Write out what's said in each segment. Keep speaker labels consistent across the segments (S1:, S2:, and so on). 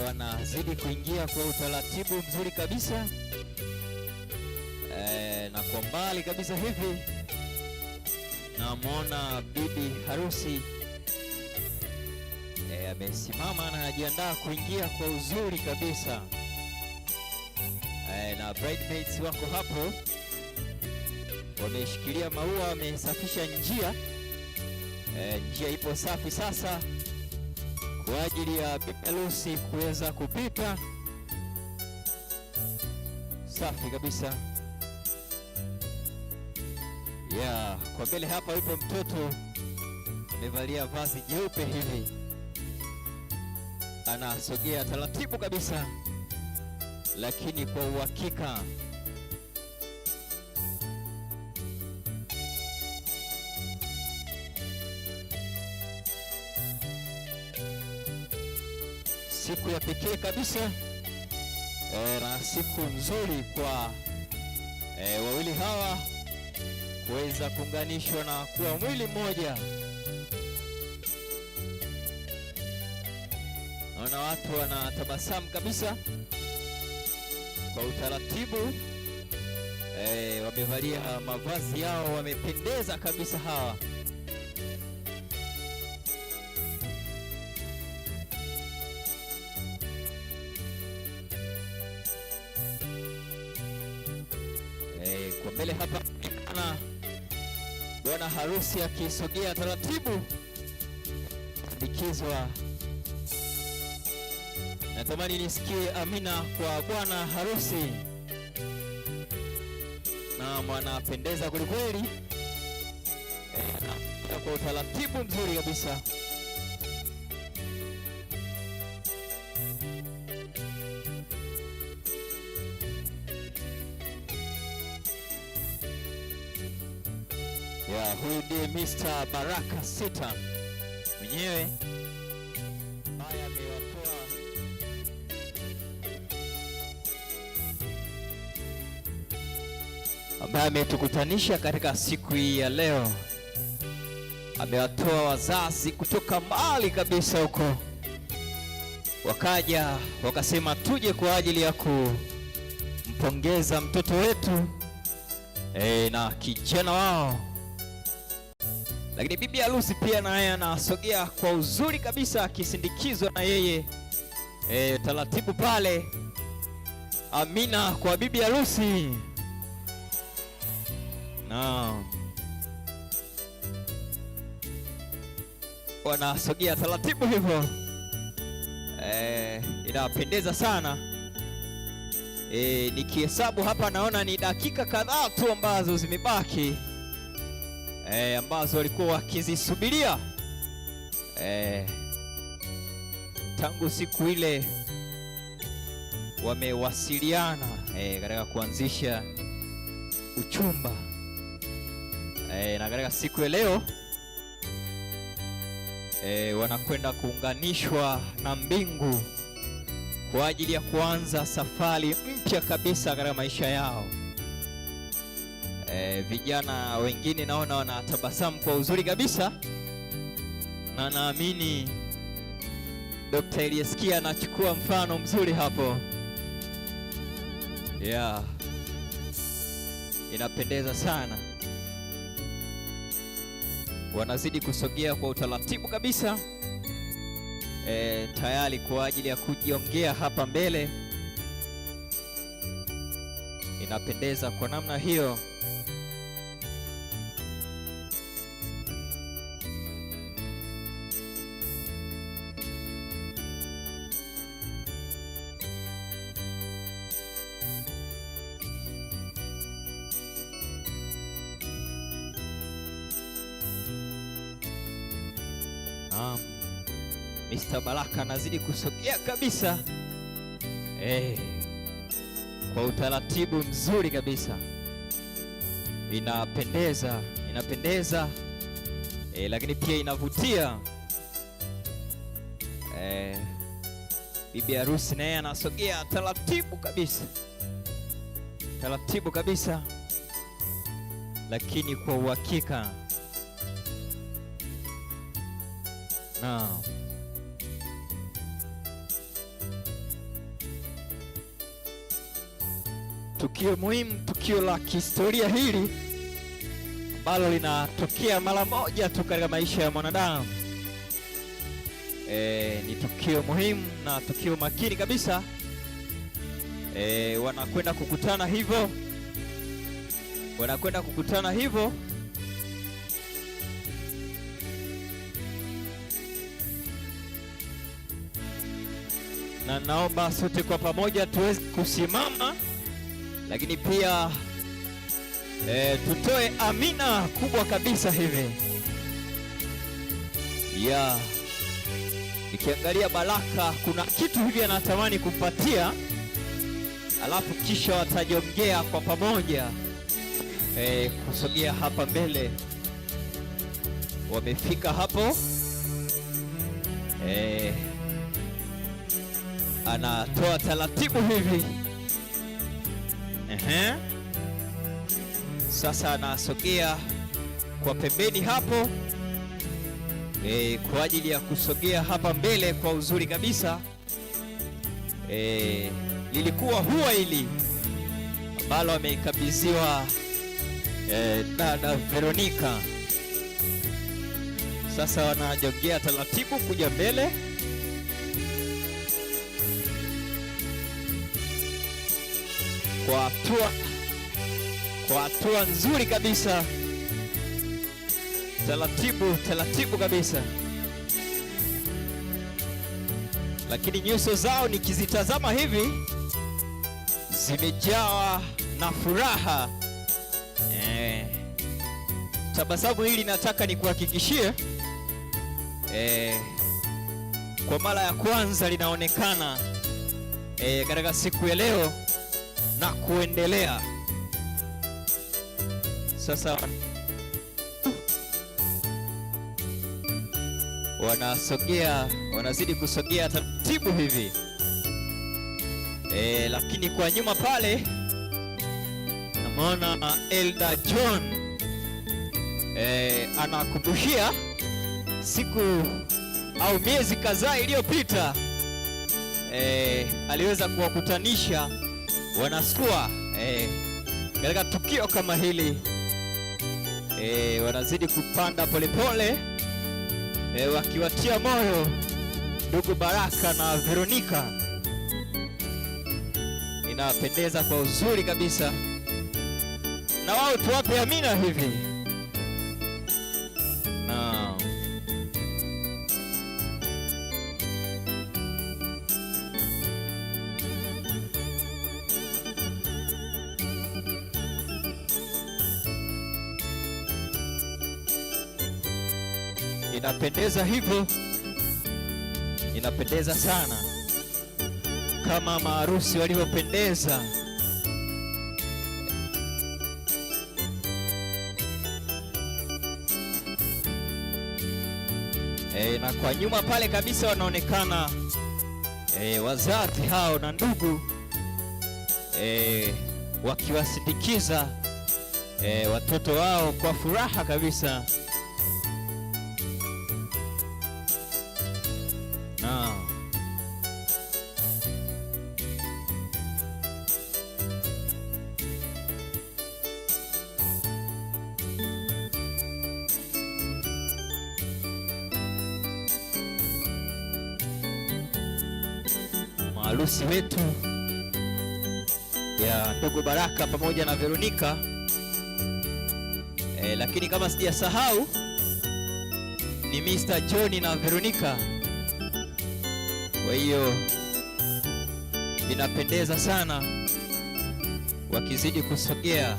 S1: wanazidi kuingia kwa utaratibu mzuri kabisa. Na kwa mbali kabisa hivi namwona bibi harusi amesimama na anajiandaa kuingia kwa uzuri kabisa. Na bridesmaids wako hapo wameshikilia maua, wamesafisha njia. Njia ipo safi sasa kwa ajili ya bibi harusi kuweza kupita. Safi kabisa. Kwa mbele hapa yupo mtoto amevalia vazi jeupe hivi, anasogea taratibu kabisa lakini kwa uhakika. Siku ya pekee kabisa na siku nzuri kwa wawili hawa kuweza kuunganishwa na kuwa mwili mmoja. Naona watu wanatabasamu kabisa kwa utaratibu. Wamevalia mavazi yao, wamependeza kabisa hawa. Kwa mbele hapa na bwana harusi akisogea taratibu likizwa. Natamani nisikie amina kwa bwana harusi. Na mwanapendeza kwelikweli, kwa utaratibu mzuri kabisa. Huyu ndiye Mr. Baraka Sita mwenyewe ambaye amewatoa ambaye ametukutanisha katika siku hii ya leo. Amewatoa wazazi kutoka mbali kabisa huko, wakaja wakasema tuje kwa ajili ya kumpongeza mtoto wetu na kijana wao. Lakini bibi harusi pia naye anasogea kwa uzuri kabisa akisindikizwa na yeye taratibu pale. Amina kwa bibi harusi. Wanasogea taratibu hivyo. Inapendeza sana. Nikihesabu hapa naona ni dakika kadhaa tu ambazo zimebaki, ambazo walikuwa wakizisubiria tangu siku ile wamewasiliana katika kuanzisha uchumba. Na katika siku ya leo wanakwenda kuunganishwa na mbingu kwa ajili ya kuanza safari mpya kabisa katika maisha yao. Vijana wengine naona wanatabasamu kwa uzuri kabisa, na naamini Dr. Eliaskia anachukua mfano mzuri hapo. Inapendeza sana. Wanazidi kusogea kwa utaratibu kabisa, tayari kwa ajili ya kujiongea hapa mbele. Inapendeza kwa namna hiyo. Mr. Baraka anazidi kusogea kabisa kwa utaratibu mzuri kabisa. Inapendeza lakini pia inavutia. Bibi harusi naye anasogea taratibu kabisa lakini kwa uhakika. tukio muhimu, tukio la kihistoria hili ambalo linatokea mara moja tu katika maisha ya mwanadamu. Ni tukio muhimu na tukio makini kabisa. Wanakwenda kukutana hivyo, na naomba sote kwa pamoja tuweze kusimama, lakini pia tutoe amina kubwa kabisa hivi. Nikiangalia Baraka kuna kitu hivi anatamani kumpatia, alafu kisha watajongea kwa pamoja kusogea hapa mbele. Wamefika hapo, anatoa taratibu hivi. Sasa anasogea kwa pembeni hapo kwa ajili ya kusogea hapa mbele kwa uzuri kabisa. Lilikuwa huwa hili ambalo ameikabidhiwa dada Veronica. Sasa wanajongea taratibu kuja mbele. Kwa hatua nzuri kabisa, taratibu kabisa, lakini nyuso zao nikizitazama hivi zimejawa na furaha. Tabasamu hili nataka nikuhakikishie, kwa mara ya kwanza linaonekana katika siku ya leo na kuendelea. Sasa wanazidi kusogea taratibu hivi, lakini kwa nyuma pale namuona Elder John anakumbushia siku au miezi kadhaa iliyopita aliweza kuwakutanisha wanasua katika tukio kama hili. Wanazidi kupanda polepole, wakiwatia moyo ndugu Baraka na Veronica. Inapendeza kwa uzuri kabisa, na wao tuwape amina hivi. Inapendeza hivyo, inapendeza sana kama maharusi walivyopendeza. Na kwa nyuma pale kabisa wanaonekana wazazi hao na ndugu wakiwasindikiza watoto wao kwa furaha kabisa. Harusi wetu ya ndugu Baraka pamoja na Veronica, lakini kama sijasahau ni Mr. John na Veronica. Kwa hiyo inapendeza sana wakizidi kusogea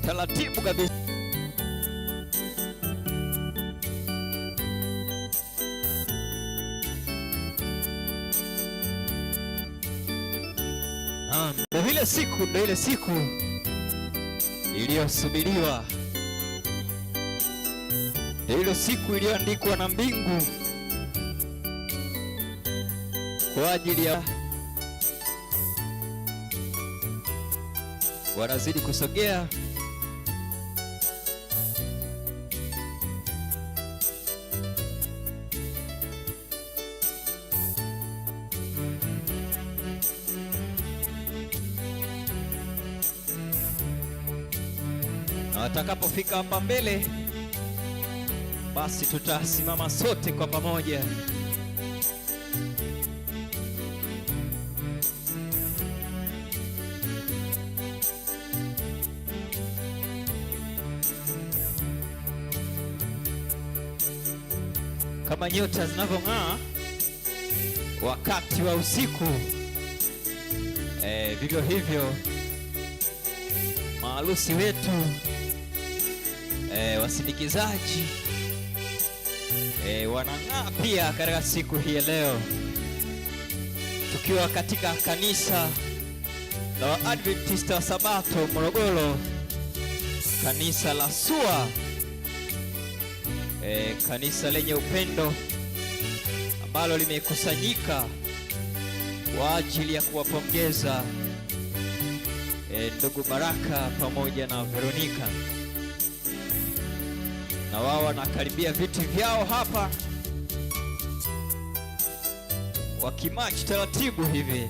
S1: taratibu kabisa. Ndio ile siku iliyosubiriwa, ndio ile siku iliyoandikwa na mbingu kwa ajili ya. Wanazidi kusogea na watakapofika hapa mbele, basi tutasimama sote kwa pamoja. Kama nyota zinavyong'aa wakati wa usiku, vivyo hivyo maharusi wetu, wasindikizaji, wanang'aa pia katika siku hii leo, tukiwa katika kanisa la Waadventista wa Sabato Morogoro, kanisa la SUA, kanisa lenye upendo ambalo limekusanyika kwa ajili ya kuwapongeza ndugu Baraka pamoja na Veronica, na wao wanakaribia viti vyao hapa wakimarch taratibu hivi.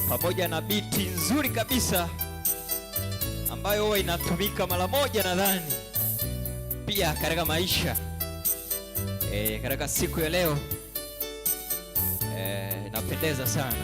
S1: Pamoja na biti nzuri kabisa ambayo huwa inatumika mara moja nadhani pia katika maisha, katika siku ya leo, inapendeza sana.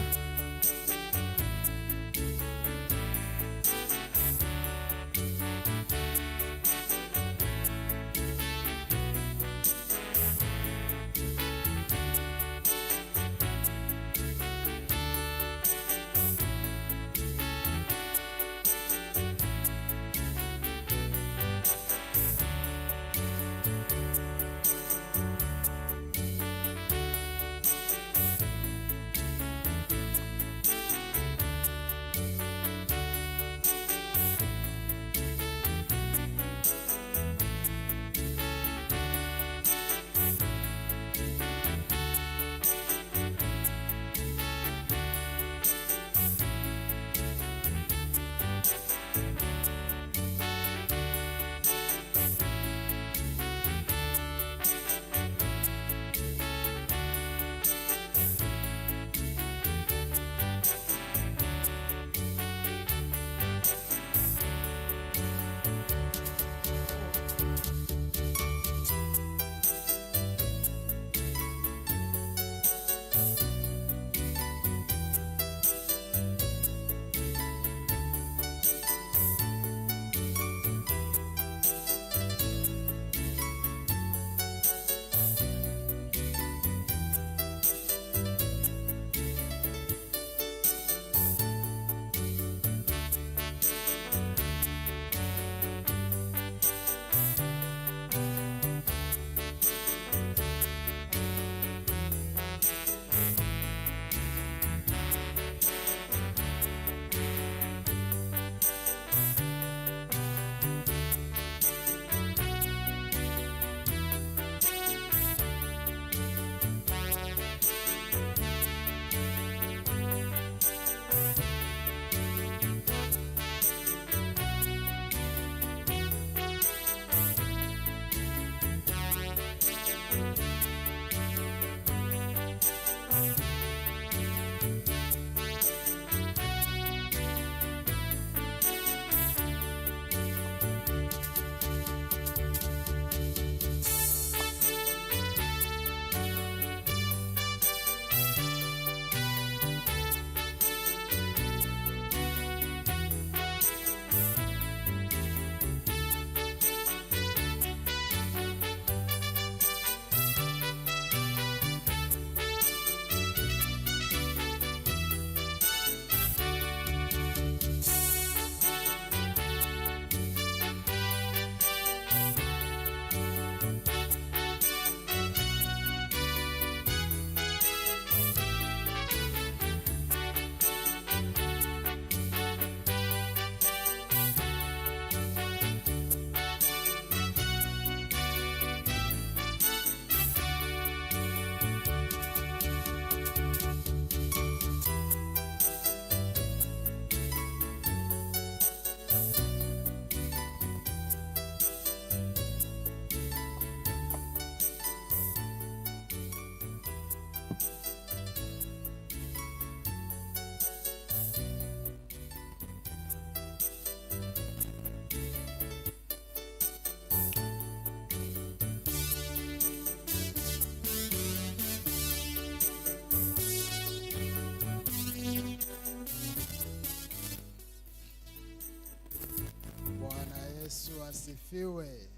S2: asifiwe.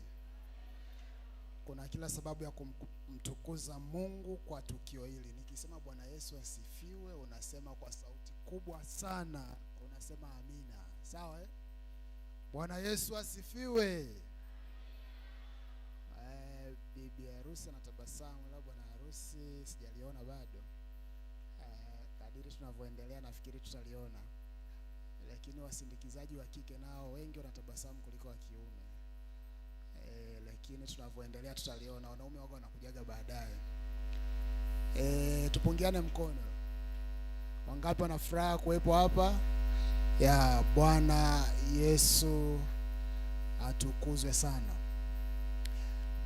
S2: Kuna kila sababu ya kumtukuza Mungu kwa tukio hili. Nikisema Bwana Yesu asifiwe, unasema kwa sauti kubwa sana, unasema amina. Sawa eh? Bwana Yesu asifiwe. Bibi harusi anatabasamu, la bwana harusi sijaliona bado. Kadiri tunavyoendelea nafikiri tutaliona. Lakini wasindikizaji wa kike nao wengi wanatabasamu kuliko wa kiume. Lakini tunavyoendelea tutaliona. Wanaume wao wanakujaga baadaye. Tupungiane mkono. Wangapi wana furaha kuwepo hapa? Ya Bwana Yesu atukuzwe sana.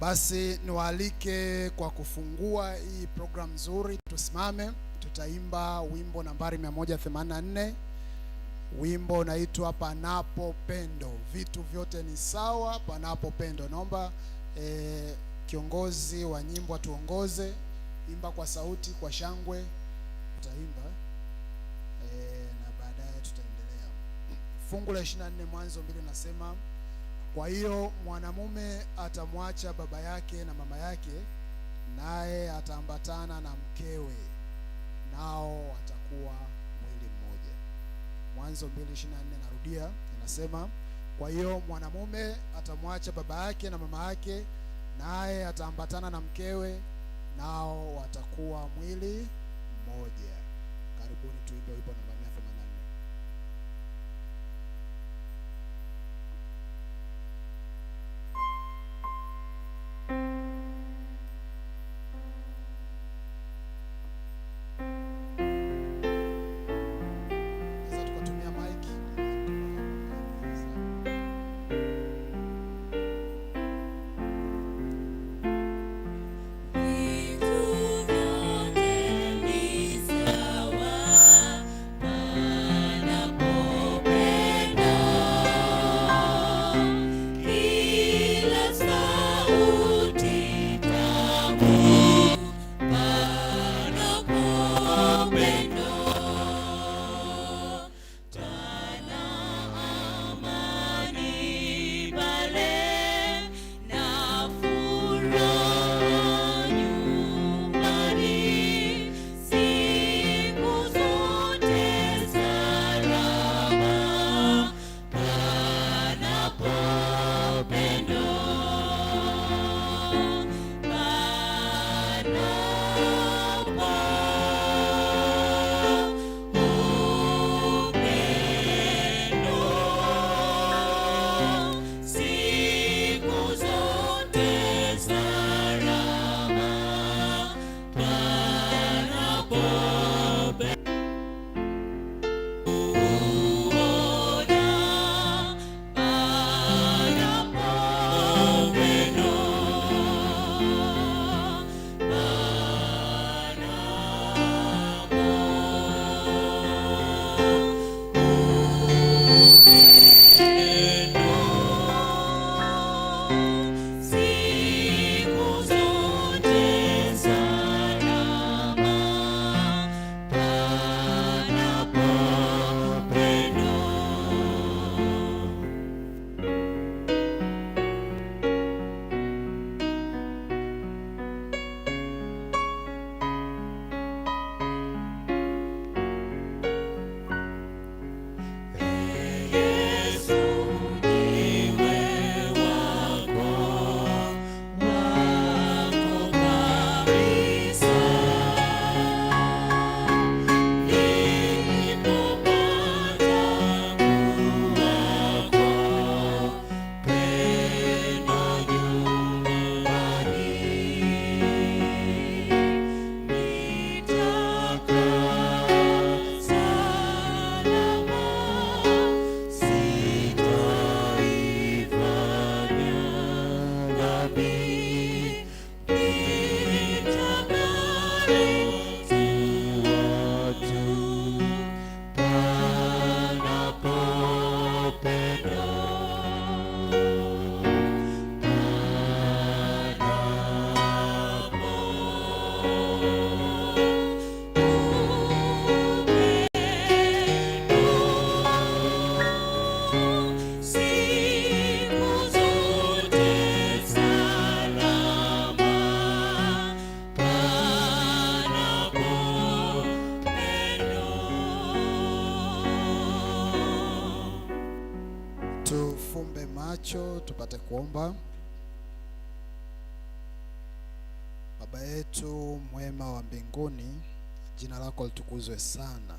S2: Basi niwaalike kwa kufungua hii program nzuri. Tusimame, tutaimba wimbo nambari 184. Wimbo unaitwa Panapo Pendo. Vitu vyote ni sawa panapo pendo. Naomba kiongozi wa nyimbo atuongoze. Imba kwa sauti, kwa shangwe. Utaimba na baadaye tutaendelea. Fungu la 24 Mwanzo 2 nasema, kwa hiyo mwanamume atamwacha baba yake na mama yake, naye ataambatana na mkewe, nao watakuwa mwili mmoja. Mwanzo 2:24 narudia, inasema, kwa hiyo mwanamume atamwacha baba yake na mama yake, naye ataambatana na mkewe, nao watakuwa mwili mmoja. Karibuni tuimbe wimbo namba 184.
S3: Vitu vyote ni sawa.
S2: macho tupate kuomba. Baba yetu mwema wa mbinguni, jina lako litukuzwe sana.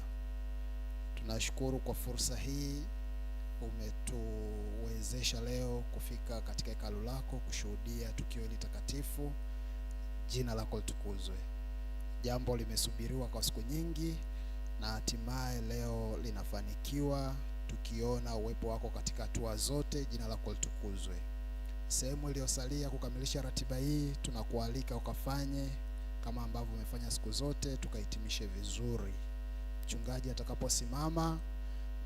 S2: Tunashukuru kwa fursa hii umetuwezesha leo kufika katika hekalu lako kushuhudia tukio hili takatifu. Jina lako litukuzwe. Jambo limesubiriwa kwa siku nyingi na hatimaye leo linafanikiwa, tukiona uwepo wako katika hatua zote. Jina lako litukuzwe. Sehemu iliyosalia kukamilisha ratiba hii, tunakualika ukafanye kama ambavyo umefanya siku zote, tukahitimishe vizuri. Mchungaji atakaposimama,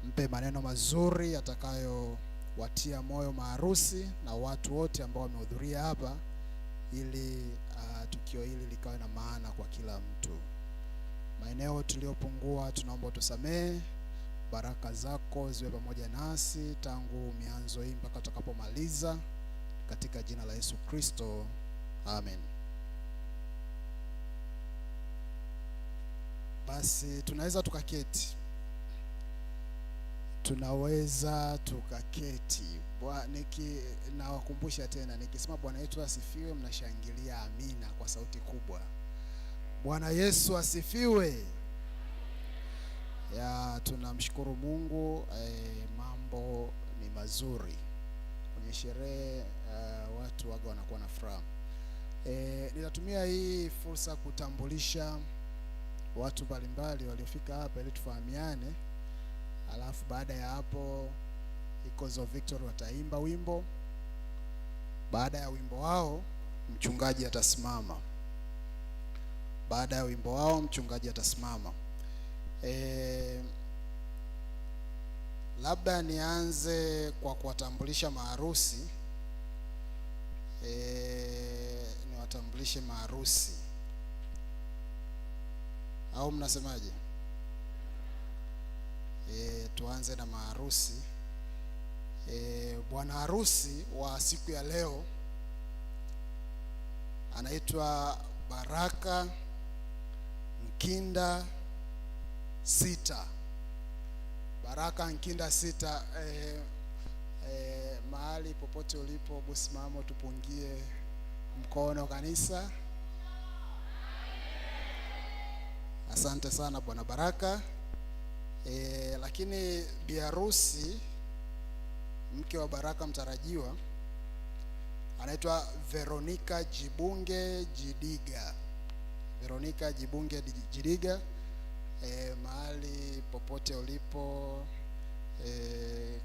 S2: mpe maneno mazuri atakayowatia moyo maharusi na watu wote ambao wamehudhuria hapa, ili tukio hili likawe na maana kwa kila mtu. Maeneo tuliyopungua tunaomba utusamehe. Baraka zako ziwe pamoja nasi tangu mianzo hii mpaka tutakapomaliza, katika jina la Yesu Kristo, amen. Basi tunaweza tukaketi. Nawakumbusha tena, nikisema Bwana Yesu asifiwe, mnashangilia amina kwa sauti kubwa. Bwana Yesu asifiwe. Tunamshukuru Mungu, mambo ni mazuri kwenye sherehe, watu waga wanakuwa na furaha. Nitatumia hii fursa kutambulisha watu mbalimbali waliofika hapa ili tufahamiane. Alafu baada ya hapo Echoes of Victory wataimba wimbo. Baada ya wimbo wao mchungaji atasimama. Labda nianze kwa kuwatambulisha maharusi. Niwatambulishe maharusi, au mnasemaje? Tuanze na maharusi. Bwana harusi wa siku ya leo anaitwa Baraka Nkinda Sita. Baraka Nkinda Sita. Mahali popote ulipo, busimamo tupungie mkono kanisa. Asante sana Bwana Baraka. Lakini bi harusi, mke wa Baraka mtarajiwa, anaitwa Veronica Jibunge Jidiga. Veronica Jibunge Jidiga. Mahali popote ulipo,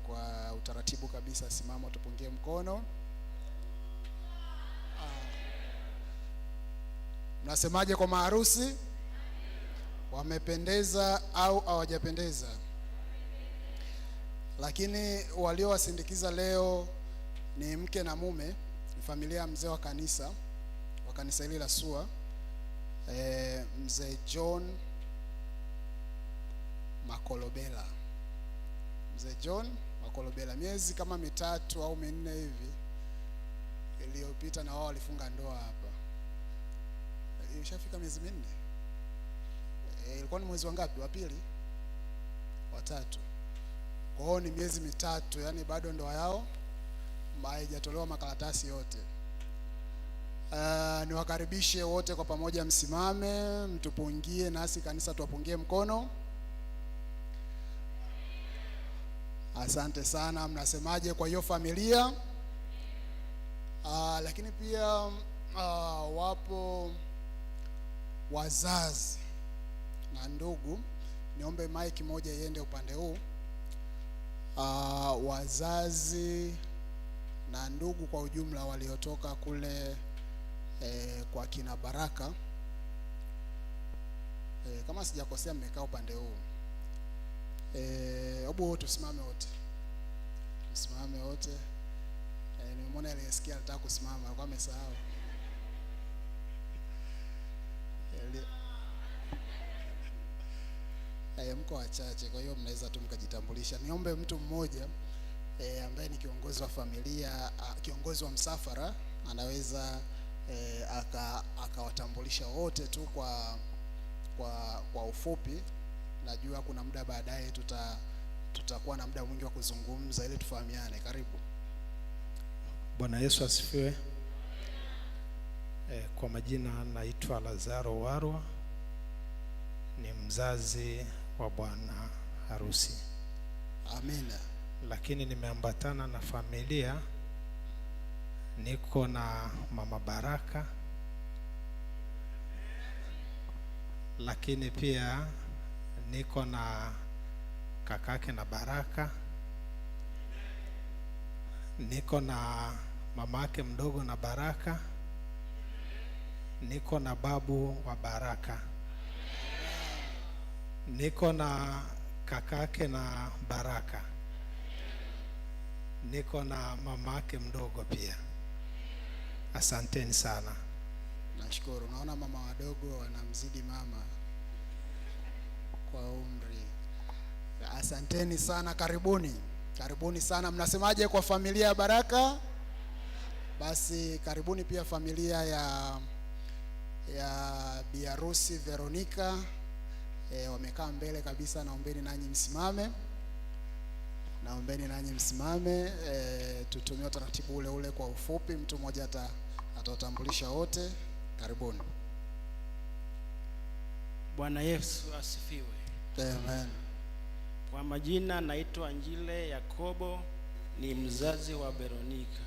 S2: kwa utaratibu kabisa, simama tupungie mkono. Mnasemaje kwa maharusi? Wamependeza au hawajapendeza? Lakini waliowasindikiza leo ni mke na mume, ni familia ya mzee wa kanisa hili la SUA, mzee John Makolobela. Mzee John Makolobela, miezi kama 3 au 4 hivi iliyopita, na wao walifunga ndoa hapa. Imeshafika miezi 4. Ilikuwa ni mwezi wa ngapi? Wa pili? Wa tatu. Kwa hiyo ni miezi 3, yani bado ndoa yao haijatolewa makaratasi yote. Niwakaribishe wote kwa pamoja, msimame mtupungie nasi kanisa tuwapungie mkono. Asante sana. Mnasemaje kwa hiyo familia? Lakini pia wapo wazazi na ndugu. Niombe mic moja iende upande huu. Wazazi na ndugu kwa ujumla waliotoka kule kwa kina Baraka. Kama sijakosea mmekaa upande huu. Hebu tusimame wote. Tusimame wote. Nimeona aliyesikia alitaka kusimama, alikuwa amesahau. Mko wachache, kwa hiyo mnaweza tu mkajitambulisha. Niombe mtu mmoja ambaye ni kiongozi wa familia, kiongozi wa msafara, anaweza akawatambulisha wote tu kwa ufupi. Najua kuna muda baadaye tutakuwa na muda mwingi wa kuzungumza ili tufahamiane. Karibu.
S3: Bwana Yesu asifiwe. Kwa majina naitwa Lazaro Warwa, ni mzazi wa bwana harusi.
S2: Amina.
S3: Lakini nimeambatana na familia, niko na mama Baraka, lakini pia niko na kakake na Baraka, niko na mamake mdogo na Baraka, niko na babu wa Baraka, niko na kakake na Baraka, niko na mamake mdogo pia. Asanteni sana.
S2: Nashukuru. Naona mama wadogo wanamzidi mama kwa umri. Asanteni sana, karibuni. Karibuni sana. Mnasemaje kwa familia ya Baraka? Basi karibuni pia familia ya bi harusi Veronica. Wamekaa mbele kabisa, naombeni nanyi msimame. Naombeni nanyi msimame. Tutumie utaratibu ule ule kwa ufupi, mtu mmoja atawatambulisha wote. Karibuni.
S4: Bwana Yesu asifiwe.
S2: Amen.
S4: Kwa majina naitwa Njile Yakobo, ni mzazi wa Veronica.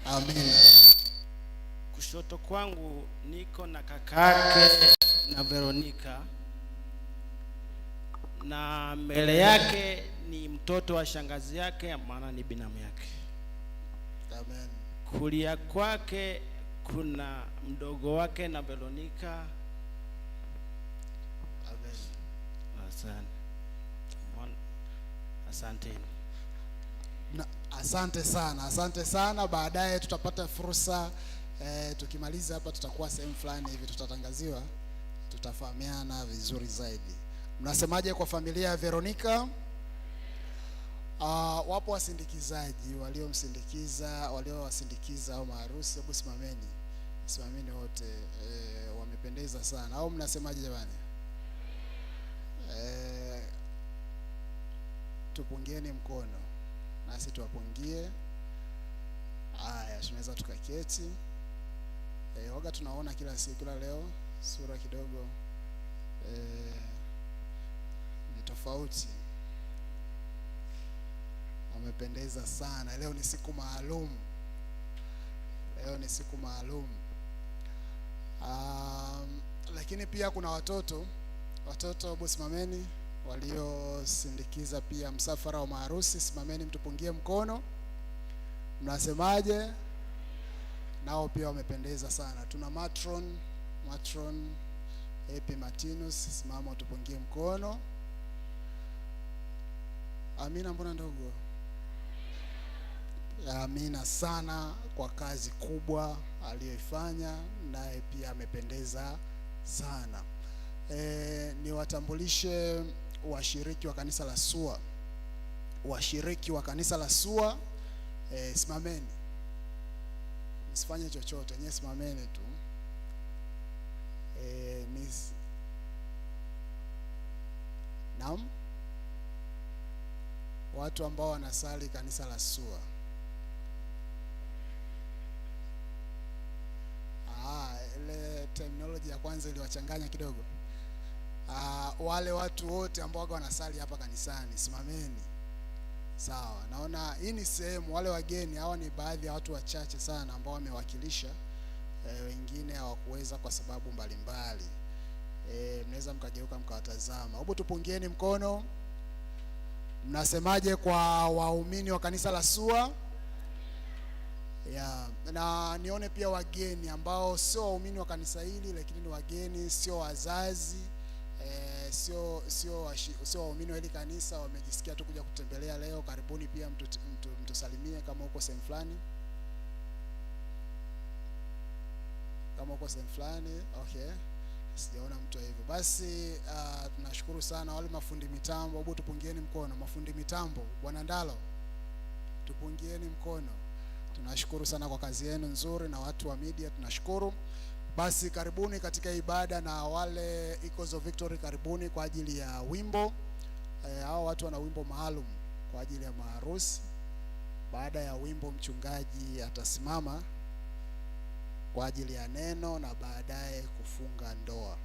S2: Amina.
S4: Kushoto kwangu niko na kakake na Veronica, na mbele yake ni mtoto wa shangazi yake, maana ni binamu yake.
S2: Amen.
S4: Kulia kwake kuna mdogo wake na Veronica.
S2: Amen.
S4: Asanteni.
S2: Asante sana, asante sana. Baadaye tutapata fursa, tukimaliza hapa tutakuwa sehemu fulani hivi tutatangaziwa, tutafahamiana vizuri zaidi. Mnasemaje kwa familia ya Veronica? Wapo wasindikizaji waliowasindikiza au maharusi. Hebu simameni wote. Wamependeza sana. Au mnasemaje jamani? Tupungieni mkono nasi tuwapungie. Haya, tunaweza tukaketi. Waga tunaona kila siku, kila leo sura kidogo ni tofauti. Wamependeza sana. Leo ni siku maalum. Lakini pia kuna watoto, hebu simameni, waliosindikiza pia msafara wa maharusi. Simameni mtupungie mkono. Mnasemaje? Nao pia wamependeza sana. Tuna matron Epi Martinus, simama utupungie mkono. Amina, mbona ndogo? Amina sana kwa kazi kubwa aliyoifanya, naye pia amependeza sana. Niwatambulishe washiriki wa kanisa la SUA. Washiriki wa kanisa la SUA, simameni. Msifanye chochote, nyewe simameni tu. Naam. Watu ambao wanasali kanisa la SUA. Ile terminology ya kwanza iliwachanganya kidogo. Wale watu wote ambao wanasali hapa kanisani, simameni. Sawa. Naona hii ni sehemu, wale wageni hawa ni baadhi ya watu wachache sana ambao wamewakilisha. Wengine hawakuweza kwa sababu mbalimbali. Mnaweza mkageuka mkawatazama. Hebu tupungieni mkono. Mnasemaje kwa waumini wa kanisa la SUA? Na nione pia wageni ambao sio waumini wa kanisa hili, lakini ni wageni, sio wazazi, sio waumini wa hili kanisa, wamejisikia tu kuja kutembelea leo. Karibuni pia mtusalimie kama uko sehemu fulani. Okay. Sijaona mtu hivyo. Basi tunashukuru sana. Wale mafundi mitambo, hebu tupungieni mkono. Mafundi mitambo, Bwana Ndalo, tupungieni mkono. Tunashukuru sana kwa kazi yenu nzuri, na watu wa media tunashukuru. Basi karibuni katika ibada, na wale Echoes of Victory karibuni kwa ajili ya wimbo. Hao watu wana wimbo maalum kwa ajili ya maharusi. Baada ya wimbo mchungaji atasimama kwa ajili ya neno na baadaye kufunga ndoa.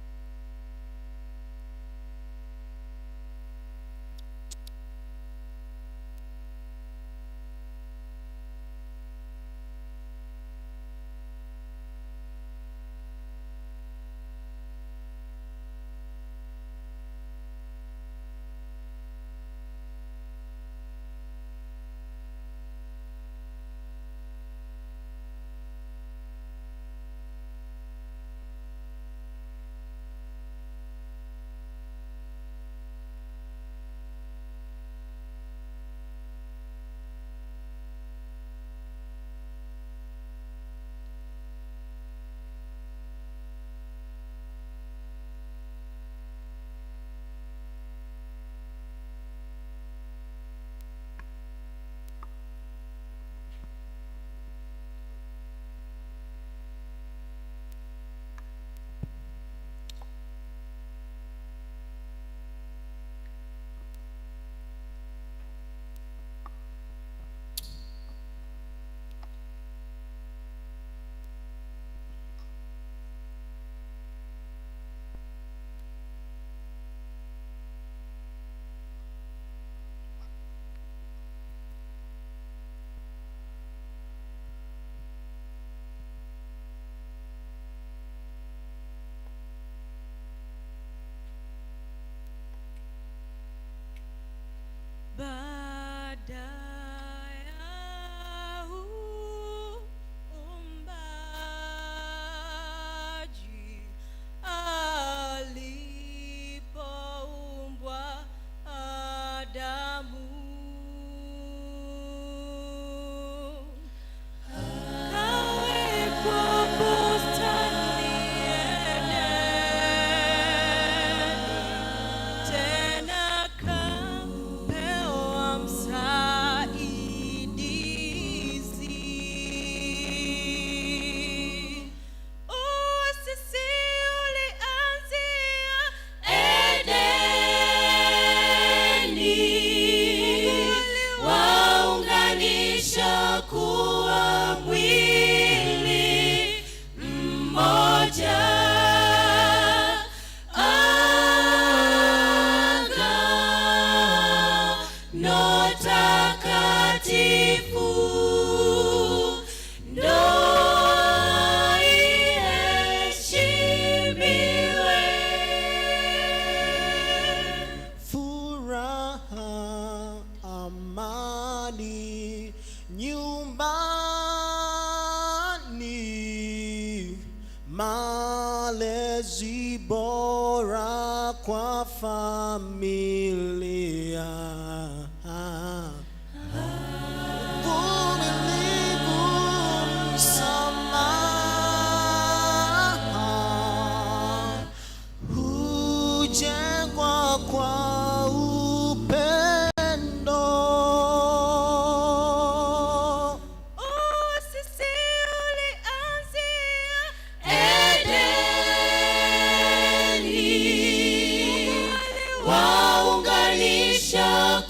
S5: malezi bora kwa familia, uvumilivu, msamaha hujengwa kwa upendo.
S6: Sisi ulianzia Edeni, waunganisha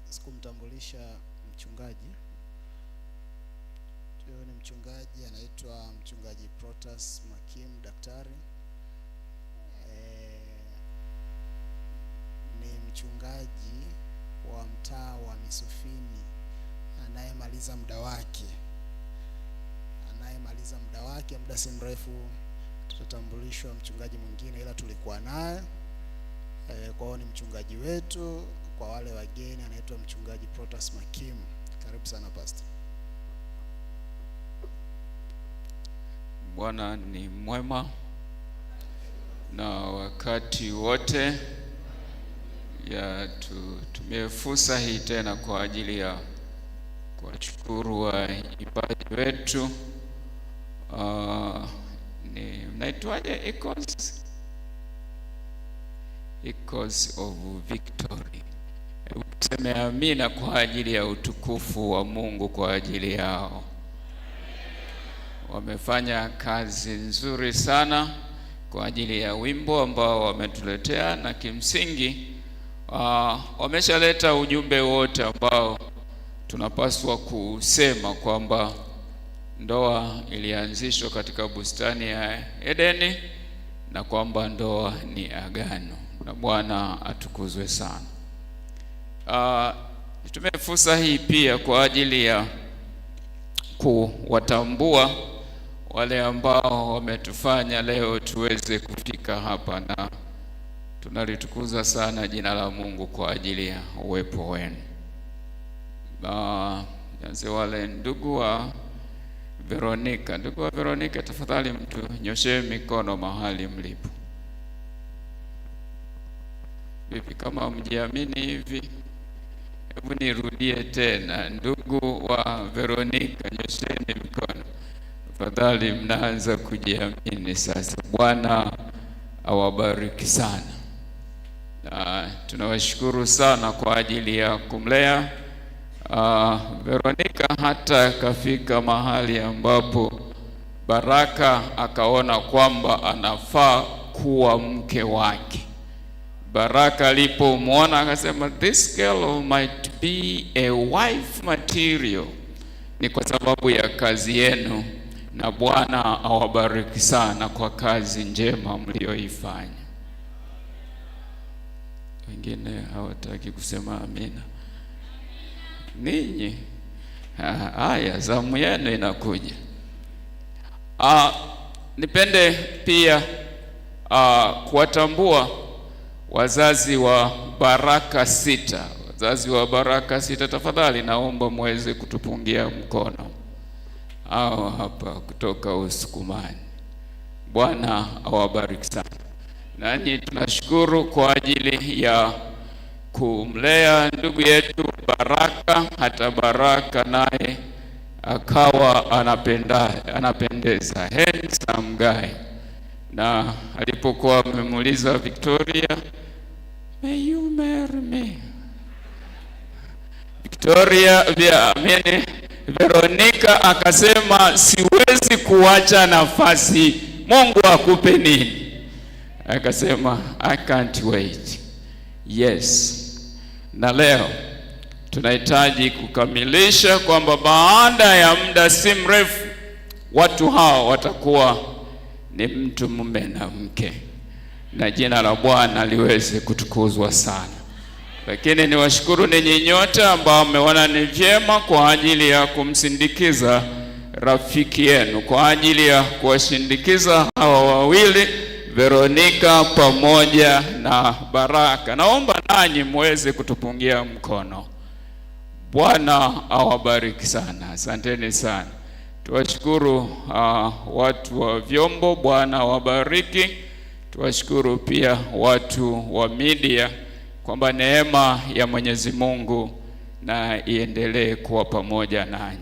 S2: sikumtambulisha mchungaji. Huyo ni mchungaji anaitwa mchungaji Protas Makim, daktari. Ni mchungaji wa mtaa wa Misufini anayemaliza muda wake. Muda si mrefu tutatambulishwa mchungaji mwingine, ila tulikuwa naye. Kwa hiyo ni mchungaji wetu. Kwa wale wageni anaitwa mchungaji Protas Makim. Karibu sana pastor.
S6: Bwana ni mwema na wakati wote. Tutumie fursa hii tena kwa ajili ya kuwashukuru waimbaji wetu. Ni mnaitwaje? Echoes of Victory. Tuseme amina kwa ajili ya utukufu wa Mungu kwa ajili yao. Wamefanya kazi nzuri sana kwa ajili ya wimbo ambao wametuletea, na kimsingi wameshaleta ujumbe wote ambao tunapaswa kusema kwamba ndoa ilianzishwa katika bustani ya Edeni na kwamba ndoa ni agano, na Bwana atukuzwe sana. Nitumie fursa hii pia kwa ajili ya kuwatambua wale ambao wametufanya leo tuweze kufika hapa, na tunalitukuza sana jina la Mungu kwa ajili ya uwepo wenu. Yanze wale ndugu wa Veronica, tafadhali mtu nyoshe mikono mahali mlipo. Vipi kama mjiamini hivi? Hebu nirudie tena. Ndugu wa Veronica, nyosheni mikono tafadhali. Mnaanza kujiamini sasa. Bwana awabariki sana. Na tunawashukuru sana kwa ajili ya kumlea Veronica hata kafika mahali ambapo Baraka akaona kwamba anafaa kuwa mke wake. Baraka alipomwona akasema, this girl might be a wife material. Ni kwa sababu ya kazi yenu, na Bwana awabariki sana kwa kazi njema mlioifanya. Wengine hawataki kusema amina. Ninyi haya, zamu yenu inakuja. Nipende pia kuwatambua wazazi wa Baraka 6. Wazazi wa Baraka 6, tafadhali naomba muweze kutupungia mkono. Hapa kutoka Usukumani. Bwana awabariki sana. Nanyi tunashukuru kwa ajili ya kumlea ndugu yetu Baraka, hata Baraka naye akawa anapendeza, handsome guy. Na alipokuwa amemuuliza Victoria, may you marry me? Victoria Veronica akasema, siwezi kuacha nafasi, Mungu akupe nini? Akasema, I can't wait. Yes. Na leo tunahitaji kukamilisha kwamba baada ya muda si mrefu watu hao watakuwa ni mtu mume na mke, na jina la Bwana liweze kutukuzwa sana. Lakini niwashukuru ninyi nyote ambao mmeona ni vyema kwa ajili ya kumsindikiza rafiki yenu, kwa ajili ya kuwashindikiza hawa wawili, Veronica pamoja na Baraka. Naomba nanyi muweze kutupungia mkono. Bwana awabariki sana. Asanteni sana. Tuwashukuru watu wa vyombo, Bwana awabariki. Tuwashukuru pia watu wa media kwamba neema ya Mwenyezi Mungu na iendelee kuwa pamoja nanyi.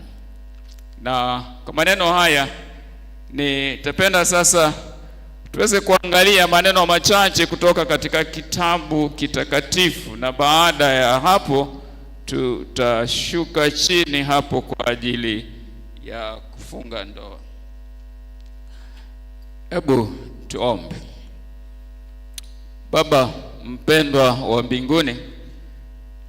S6: Na kwa maneno haya nitapenda sasa tuweze kuangalia maneno machache kutoka katika kitabu kitakatifu, na baada ya hapo tutashuka chini hapo kwa ajili ya kufunga ndoa. Hebu tuombe. Baba mpendwa wa mbinguni,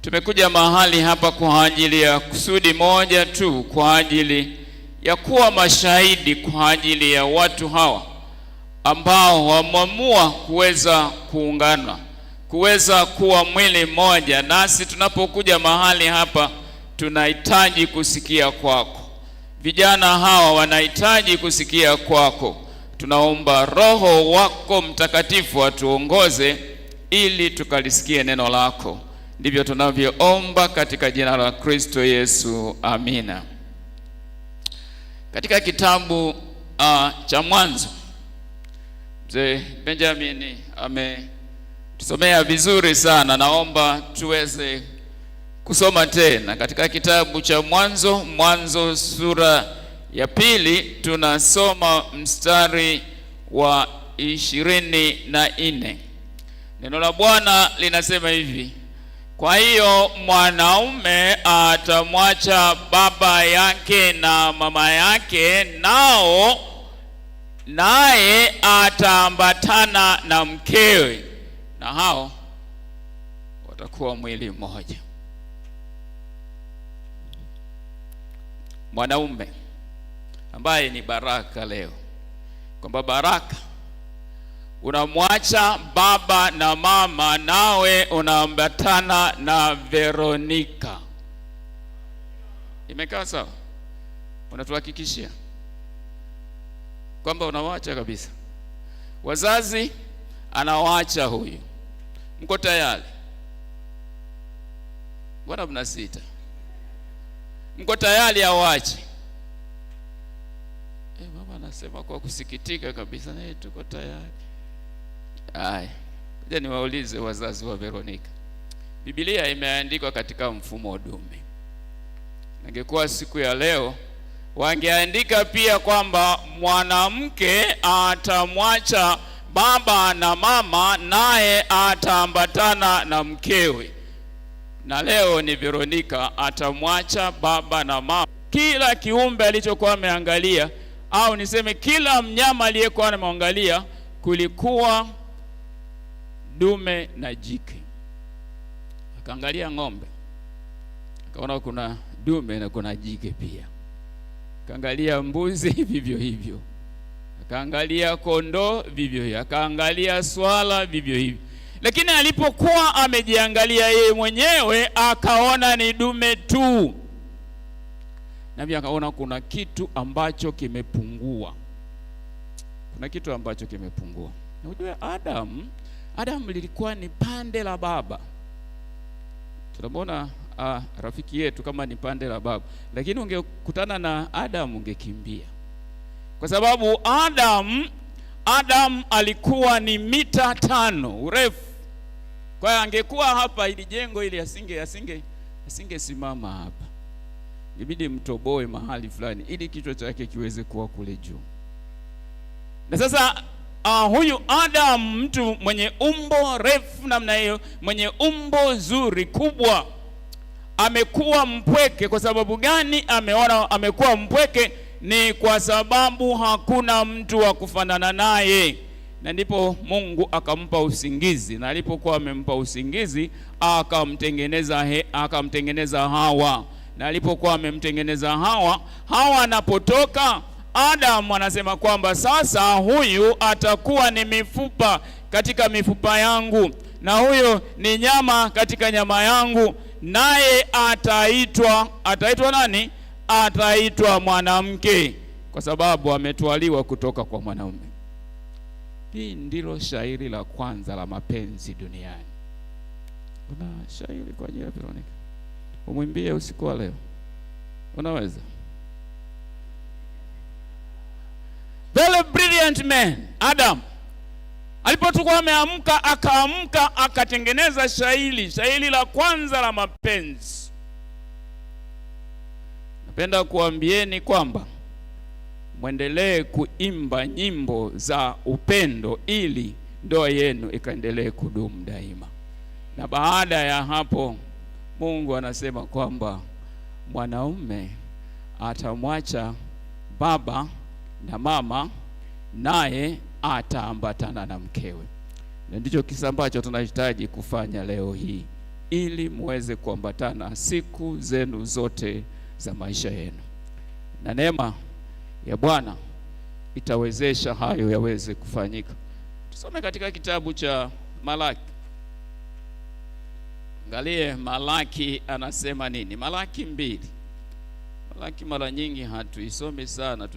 S6: Tumekuja mahali hapa kwa ajili ya kusudi moja tu, kwa ajili ya kuwa mashahidi kwa ajili ya watu hawa ambao wameamua kuweza kuungana, kuweza kuwa mwili mmoja. Nasi tunapokuja mahali hapa tunahitaji kusikia kwako. Vijana hawa wanahitaji kusikia kwako. Tunaomba Roho wako Mtakatifu atuongoze ili tukalisikie neno lako. Ndivyo tunavyoomba katika jina la Kristo Yesu, amina. Katika kitabu cha Mwanzo, Mzee Benjamin ametusomea vizuri sana. Naomba tuweze kusoma tena katika kitabu cha Mwanzo sura ya 2, tunasoma mstari wa 24. Neno la Bwana linasema hivi: kwa hiyo mwanaume atamwacha baba yake na mama yake, naye ataambatana na mkewe, na hao watakuwa mwili mmoja. Mwanaume ambaye ni baraka leo, kwamba baraka, unamwacha baba na mama, nawe unaambatana na Veronica. Imekaa sawa? Unatuhakikishia kwamba unawaacha kabisa? Wazazi anawaacha huyu, mko tayari? Bwana mnasita, mko tayari awache? Mama anasema kwa kusikitika kabisa, tuko tayari. Haya, ngoja niwaulize wazazi wa Veronica. Biblia imeandikwa katika mfumo dume. Ningekuwa siku ya leo, wangeandika pia kwamba mwanamke atamwacha baba na mama, naye ataambatana na mkewe. Na leo ni Veronica atamwacha baba na mama. Kila kiumbe alichokuwa ameangalia, au niseme kila mnyama aliyekuwa ameangalia, kulikuwa dume na jike. Akaangalia ng'ombe, akaona kuna dume na kuna jike pia. Akaangalia mbuzi vivyo hivyo, akaangalia kondoo vivyo hivyo, akaangalia swala vivyo hivyo. Lakini alipokuwa amejiangalia yeye mwenyewe, akaona ni dume tu. Na pia akaona kuna kitu ambacho kimepungua. Kuna kitu ambacho kimepungua. Na unajua Adam lilikuwa ni pande la baba. Tunamwona rafiki yetu kama ni pande la baba, lakini ungekutana na Adam ungekimbia, kwa sababu Adam alikuwa ni mita 5 urefu. Kwa hiyo angekuwa hapa, ili jengo ili asingesimama hapa, ibidi mtoboe mahali fulani ili kichwa chake kiweze kuwa kule juu. Na sasa huyu Adam, mtu mwenye umbo refu namna hiyo, mwenye umbo zuri kubwa, amekuwa mpweke. Kwa sababu gani ameona amekuwa mpweke? Ni kwa sababu hakuna mtu wa kufanana naye. Na ndipo Mungu akampa usingizi, na alipokuwa amempa usingizi, akamtengeneza Hawa. Na alipokuwa amemtengeneza Hawa anapotoka, Adam anasema kwamba sasa huyu atakuwa ni mifupa katika mifupa yangu, na huyo ni nyama katika nyama yangu, naye ataitwa nani? Ataitwa mwanamke, kwa sababu ametwaliwa kutoka kwa mwanaume. Hii ndilo shairi la kwanza la mapenzi duniani. Kuna shairi kwa ajili ya Veronica, umwimbie usiku wa leo, unaweza? Very brilliant man Adam, alipokuwa ameamka, akatengeneza shairi la kwanza la mapenzi. Napenda kuambieni kwamba mwendelee kuimba nyimbo za upendo ili ndoa yenu ikaendelee kudumu daima. Na baada ya hapo, Mungu anasema kwamba mwanaume atamwacha baba na mama, naye ataambatana na mkewe. Na ndicho kisa ambacho tunahitaji kufanya leo hii. ili muweze kuambatana siku zenu zote za maisha yenu, na neema ya Bwana itawezesha hayo yaweze kufanyika. Tusome katika kitabu cha Malaki. Angalie Malaki anasema nini. Malaki 2. Malaki mara nyingi hatuisomi sana,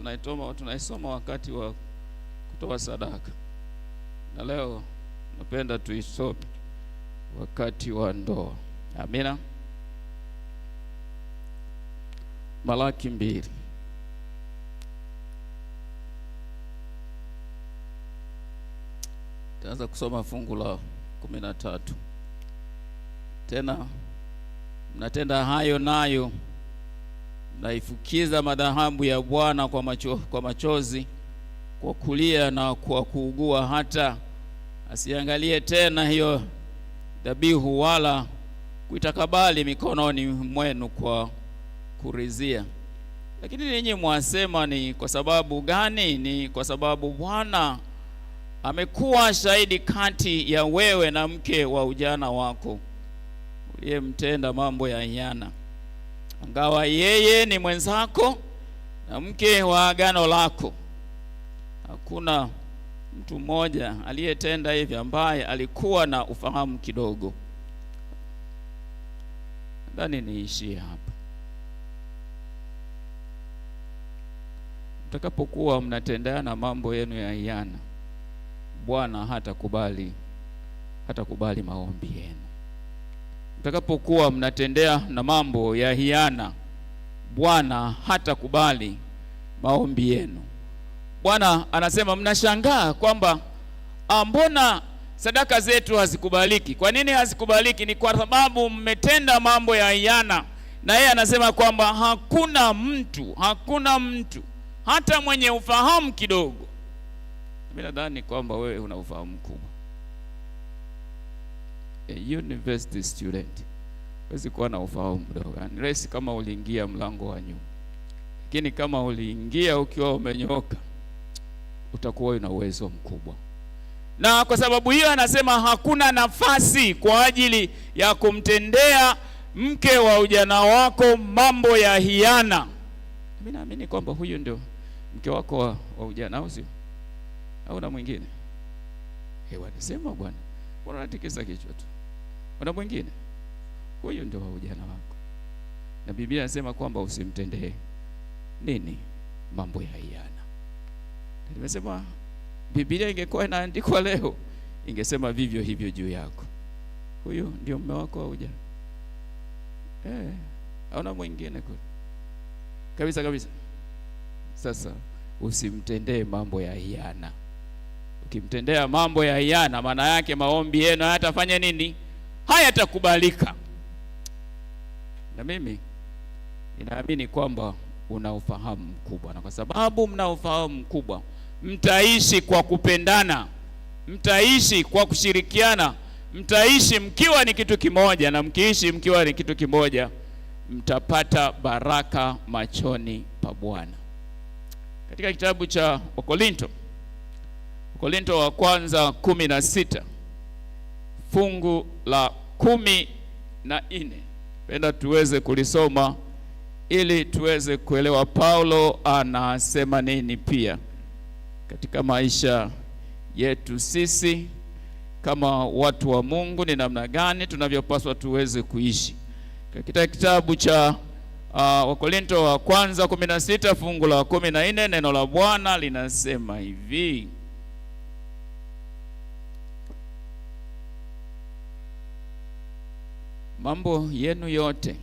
S6: tunaisoma wakati wa kutoa sadaka, na leo napenda tuisome wakati wa ndoa. Amina. Malaki 2. Taanza kusoma fungu la 13. Tena mnatenda hayo, nayo mnaifukiza madhahabu ya Bwana kwa machozi, kwa kulia na kwa kuugua, hata asiangalie tena hiyo dhabihu wala kuitakabali mikononi mwenu kwa kurizia. Lakini ninyi mwasema, ni kwa sababu gani? Ni kwa sababu Bwana amekuwa shahidi kati ya wewe na mke wa ujana wako uliyemtenda mambo ya hiana, angawa yeye ni mwenzako na mke wa agano lako. Hakuna mtu mmoja aliyetenda hivi ambaye alikuwa na ufahamu kidogo. Ndani niishie hapa. Mtakapokuwa mnatendeana mambo yenu ya hiana, Bwana hatakubali maombi yenu. Mtakapokuwa mnatendea na mambo ya hiana, Bwana hatakubali maombi yenu. Bwana anasema, mnashangaa kwamba mbona sadaka zetu hazikubaliki. Kwa nini hazikubaliki? Ni kwa sababu mmetenda mambo ya hiana. Na yeye anasema kwamba hakuna mtu hata mwenye ufahamu kidogo. Mimi nadhani kwamba wewe una ufahamu mkubwa. A university student huwezi kuwa na ufahamu mdogo. Ni rahisi kama uliingia mlango wa nyuma, lakini kama uliingia ukiwa umenyooka, utakuwa una uwezo mkubwa. Na kwa sababu hiyo anasema hakuna nafasi kwa ajili ya kumtendea mke wa ujana wako mambo ya hiana. Mimi naamini kwamba huyu ndio mke wako wa ujana, au sio? Au na mwingine? Wanasema Bwana, mbona unatikisa kichwa tu? Kuna mwingine? Huyu ndio wa ujana wako. Na Biblia inasema kwamba usimtendee nini? Mambo ya hiana. Nimesema Biblia ingekuwa inaandikwa leo, ingesema vivyo hivyo juu yako. Huyu ndio mume wako wa ujana. Hauna mwingine kule. Kabisa. Sasa usimtendee mambo ya hiana. Ukimtendea mambo ya hiana, maana yake maombi yenu hayatafanya nini? Hayatakubalika. Na mimi ninaamini kwamba una ufahamu mkubwa, na kwa sababu mna ufahamu mkubwa, mtaishi kwa kupendana, mtaishi kwa kushirikiana, mtaishi mkiwa ni kitu kimoja, na mkiishi mkiwa ni kitu kimoja, mtapata baraka machoni pa Bwana. Katika kitabu cha Wakorinto wa kwanza 16 fungu la 14, penda tuweze kulisoma ili tuweze kuelewa Paulo anasema nini pia katika maisha yetu sisi kama watu wa Mungu, ni namna gani tunavyopaswa tuweze kuishi. Katika kitabu cha Wakorinto wa kwanza 16 fungu la 14, neno la Bwana linasema hivi: mambo yenu yote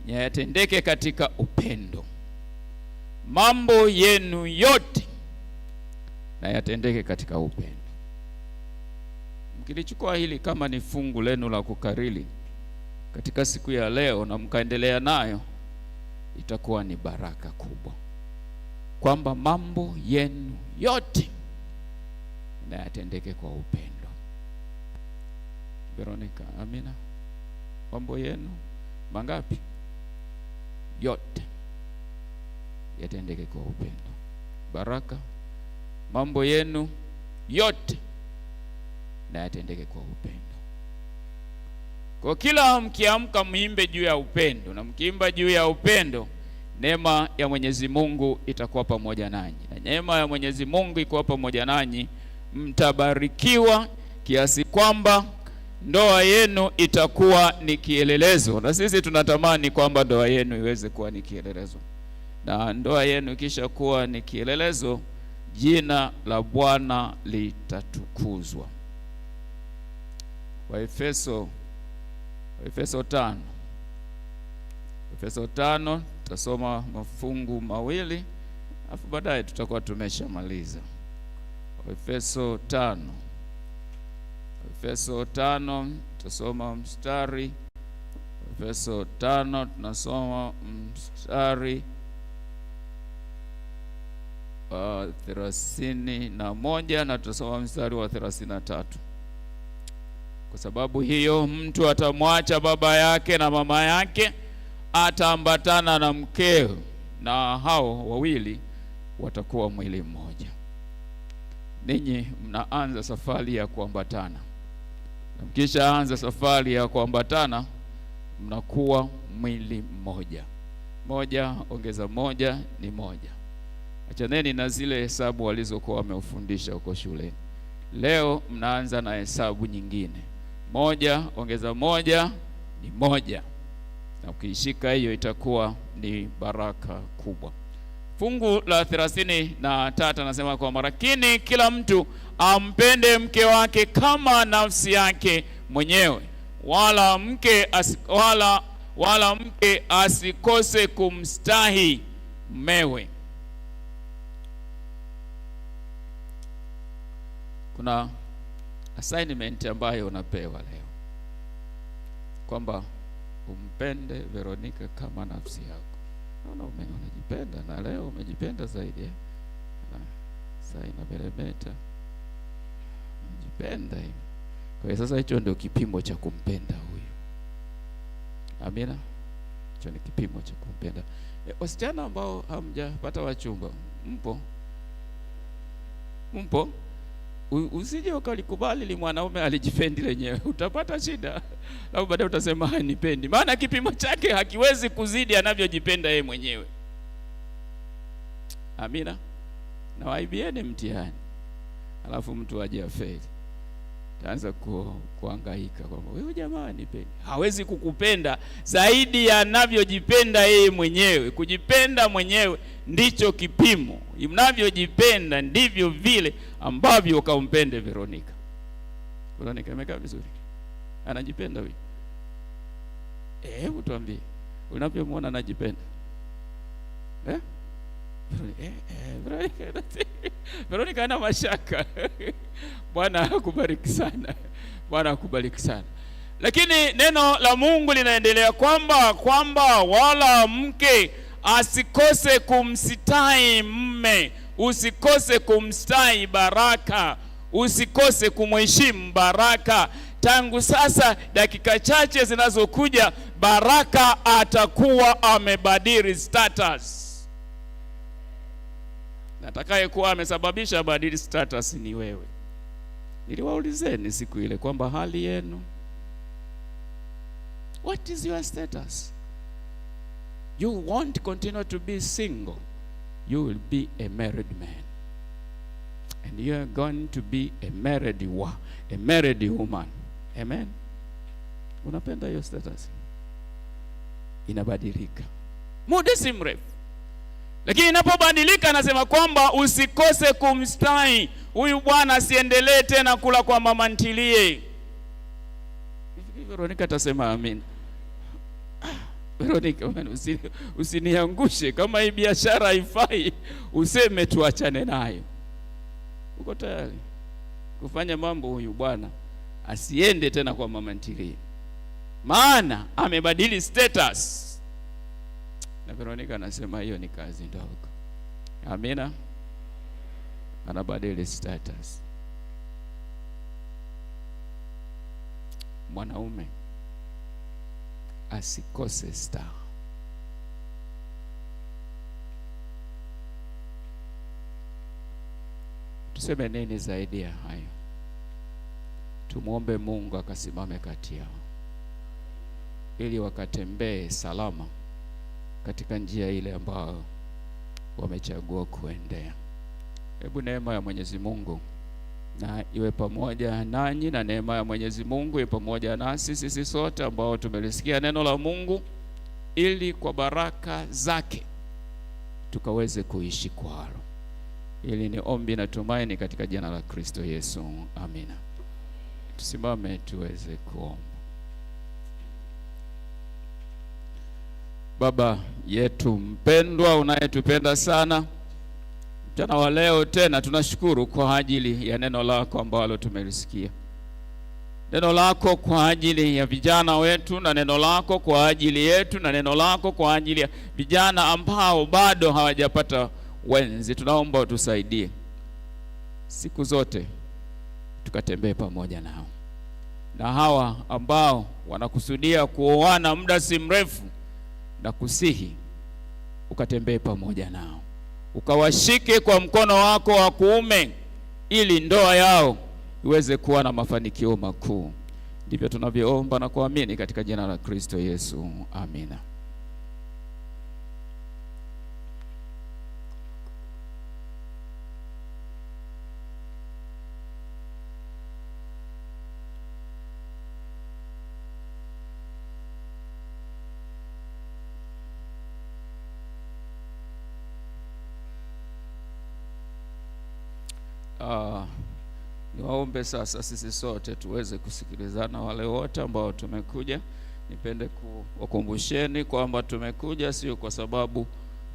S6: yatendeke katika upendo. Mambo yenu yote na yatendeke katika upendo. Mkilichukua hili kama ni fungu lenu la kukariri katika siku ya leo na mkaendelea nayo, itakuwa ni baraka kubwa, kwamba mambo yenu yote na yatendeke kwa upendo. Veronica, amina. Mambo yenu mangapi? Yote yatendeke kwa upendo. Baraka, mambo yenu yote na yatendeke kwa upendo. Kwa kila mkiamka muimbe juu ya upendo, na mkiimba juu ya upendo, neema ya Mwenyezi Mungu itakuwa pamoja nanyi. Na neema ya Mwenyezi Mungu ikuwa pamoja nanyi, mtabarikiwa kiasi kwamba ndoa yenu itakuwa ni kielelezo. Na sisi tunatamani kwamba ndoa yenu iweze kuwa ni kielelezo. Na ndoa yenu kisha kuwa ni kielelezo, jina la Bwana litatukuzwa. Waefeso 5 tutasoma mafungu mawili, afu baadaye tutakuwa tumeshamaliza. Waefeso 5 tutasoma mstari. Waefeso 5 tunasoma mstari 31 na tutasoma mstari wa 33. Kwa sababu hiyo mtu atamwacha baba yake na mama yake, ataambatana na mkeo, na hao wawili watakuwa mwili mmoja. Ninyi mnaanza safari ya kuambatana, na mkisha anza safari ya kuambatana mnakuwa mwili mmoja. Moja ongeza moja ni moja. Achaneni na zile hesabu walizokuwa wameufundisha huko shule. Leo mnaanza na hesabu nyingine. Moja ongeza moja ni moja. Na ukishika hiyo itakuwa ni baraka kubwa. Fungu la 33 anasema kwamba lakini kila mtu ampende mke wake kama nafsi yake mwenyewe, wala mke asikose kumstahi mmewe. Kuna assignment ambayo unapewa leo kwamba umpende Veronica kama nafsi yako. Naona unajipenda, na leo umejipenda zaidi sasa inameremeta, unajipenda hivi. Kwa hiyo sasa hicho ndio kipimo cha kumpenda huyu. Amina. Hicho ni kipimo cha kumpenda. Wasichana ambao hamjapata wachumba, mpo usije ukalikubali li mwanaume alijipendi lenyewe, utapata shida. Au baadaye utasema hanipendi, maana kipimo chake hakiwezi kuzidi anavyojipenda yeye mwenyewe. Amina. Na waibieni mtihani, alafu mtu aje afeli, taanza kuhangaika kwamba wewe jamaa hanipendi. Hawezi kukupenda zaidi ya anavyojipenda yeye mwenyewe. Kujipenda mwenyewe ndicho kipimo. Unavyojipenda ndivyo vile ambavyo ukampende Veronica. Veronica imekaa vizuri, anajipenda huyu. Hebu tuambie, unavyomwona anajipenda Veronica ana mashaka. Bwana akubariki sana. Bwana akubariki sana. Lakini neno la Mungu linaendelea kwamba wala mke asikose kumsitai mme, usikose kumsitai baraka, usikose kumheshimu baraka. Tangu sasa dakika chache zinazokuja, baraka atakuwa amebadili status. Natakaye kuwa amesababisha badili status ni wewe. Niliwaulizeni siku ile kwamba hali yenu, what is your status? You won't continue to be single. You will be a married man, and you are going to be a married woman. Amen. Unapenda hiyo status? Inabadilika muda si mrefu, lakini inapobadilika anasema kwamba usikose kumstai huyu bwana, asiendelee tena kula kwa mama ntilie. Veronica atasema amen. Veronica, usiniangushe. Kama hii biashara haifai, useme tuachane nayo. Uko tayari kufanya mambo huyu bwana asiende tena kwa mama ntilie, maana amebadili status? Na Veronica anasema hiyo ni kazi ndogo. Amina. Anabadili status. Mwanaume asikose star. Tuseme nini zaidi ya hayo? Tumuombe Mungu akasimame kati yao. ili wakatembee salama katika njia ile ambayo wamechagua kuendea. Hebu neema ya Mwenyezi Mungu na iwe pamoja nanyi, na neema ya Mwenyezi Mungu iwe pamoja nasi sisi sote ambao tumelisikia neno la Mungu, ili kwa baraka zake tukaweze kuishi kwalo. Ili ni ombi na tumaini katika jina la Kristo Yesu. Amina. Tusimame tuweze kuomba. Baba yetu mpendwa, unayetupenda sana, mchana wa leo tena tunashukuru kwa ajili ya neno lako ambalo tumelisikia. Neno lako kwa ajili ya vijana wetu, na neno lako kwa ajili yetu, na neno lako kwa ajili ya vijana ambao bado hawajapata wenzi. Tunaomba utusaidie siku zote tukatembee pamoja nao, na hawa ambao wanakusudia kuoana muda si mrefu, na kusihi ukatembee pamoja nao, ukawashike kwa mkono wako wa kuume, ili ndoa yao iweze kuwa na mafanikio makuu. Ndivyo tunavyoomba na kuamini katika jina la Kristo Yesu. Amina. Niwaombe sasa sisi sote tuweze kusikilizana, wale wote ambao tumekuja. Nipende kuwakumbusheni kwamba tumekuja sio kwa sababu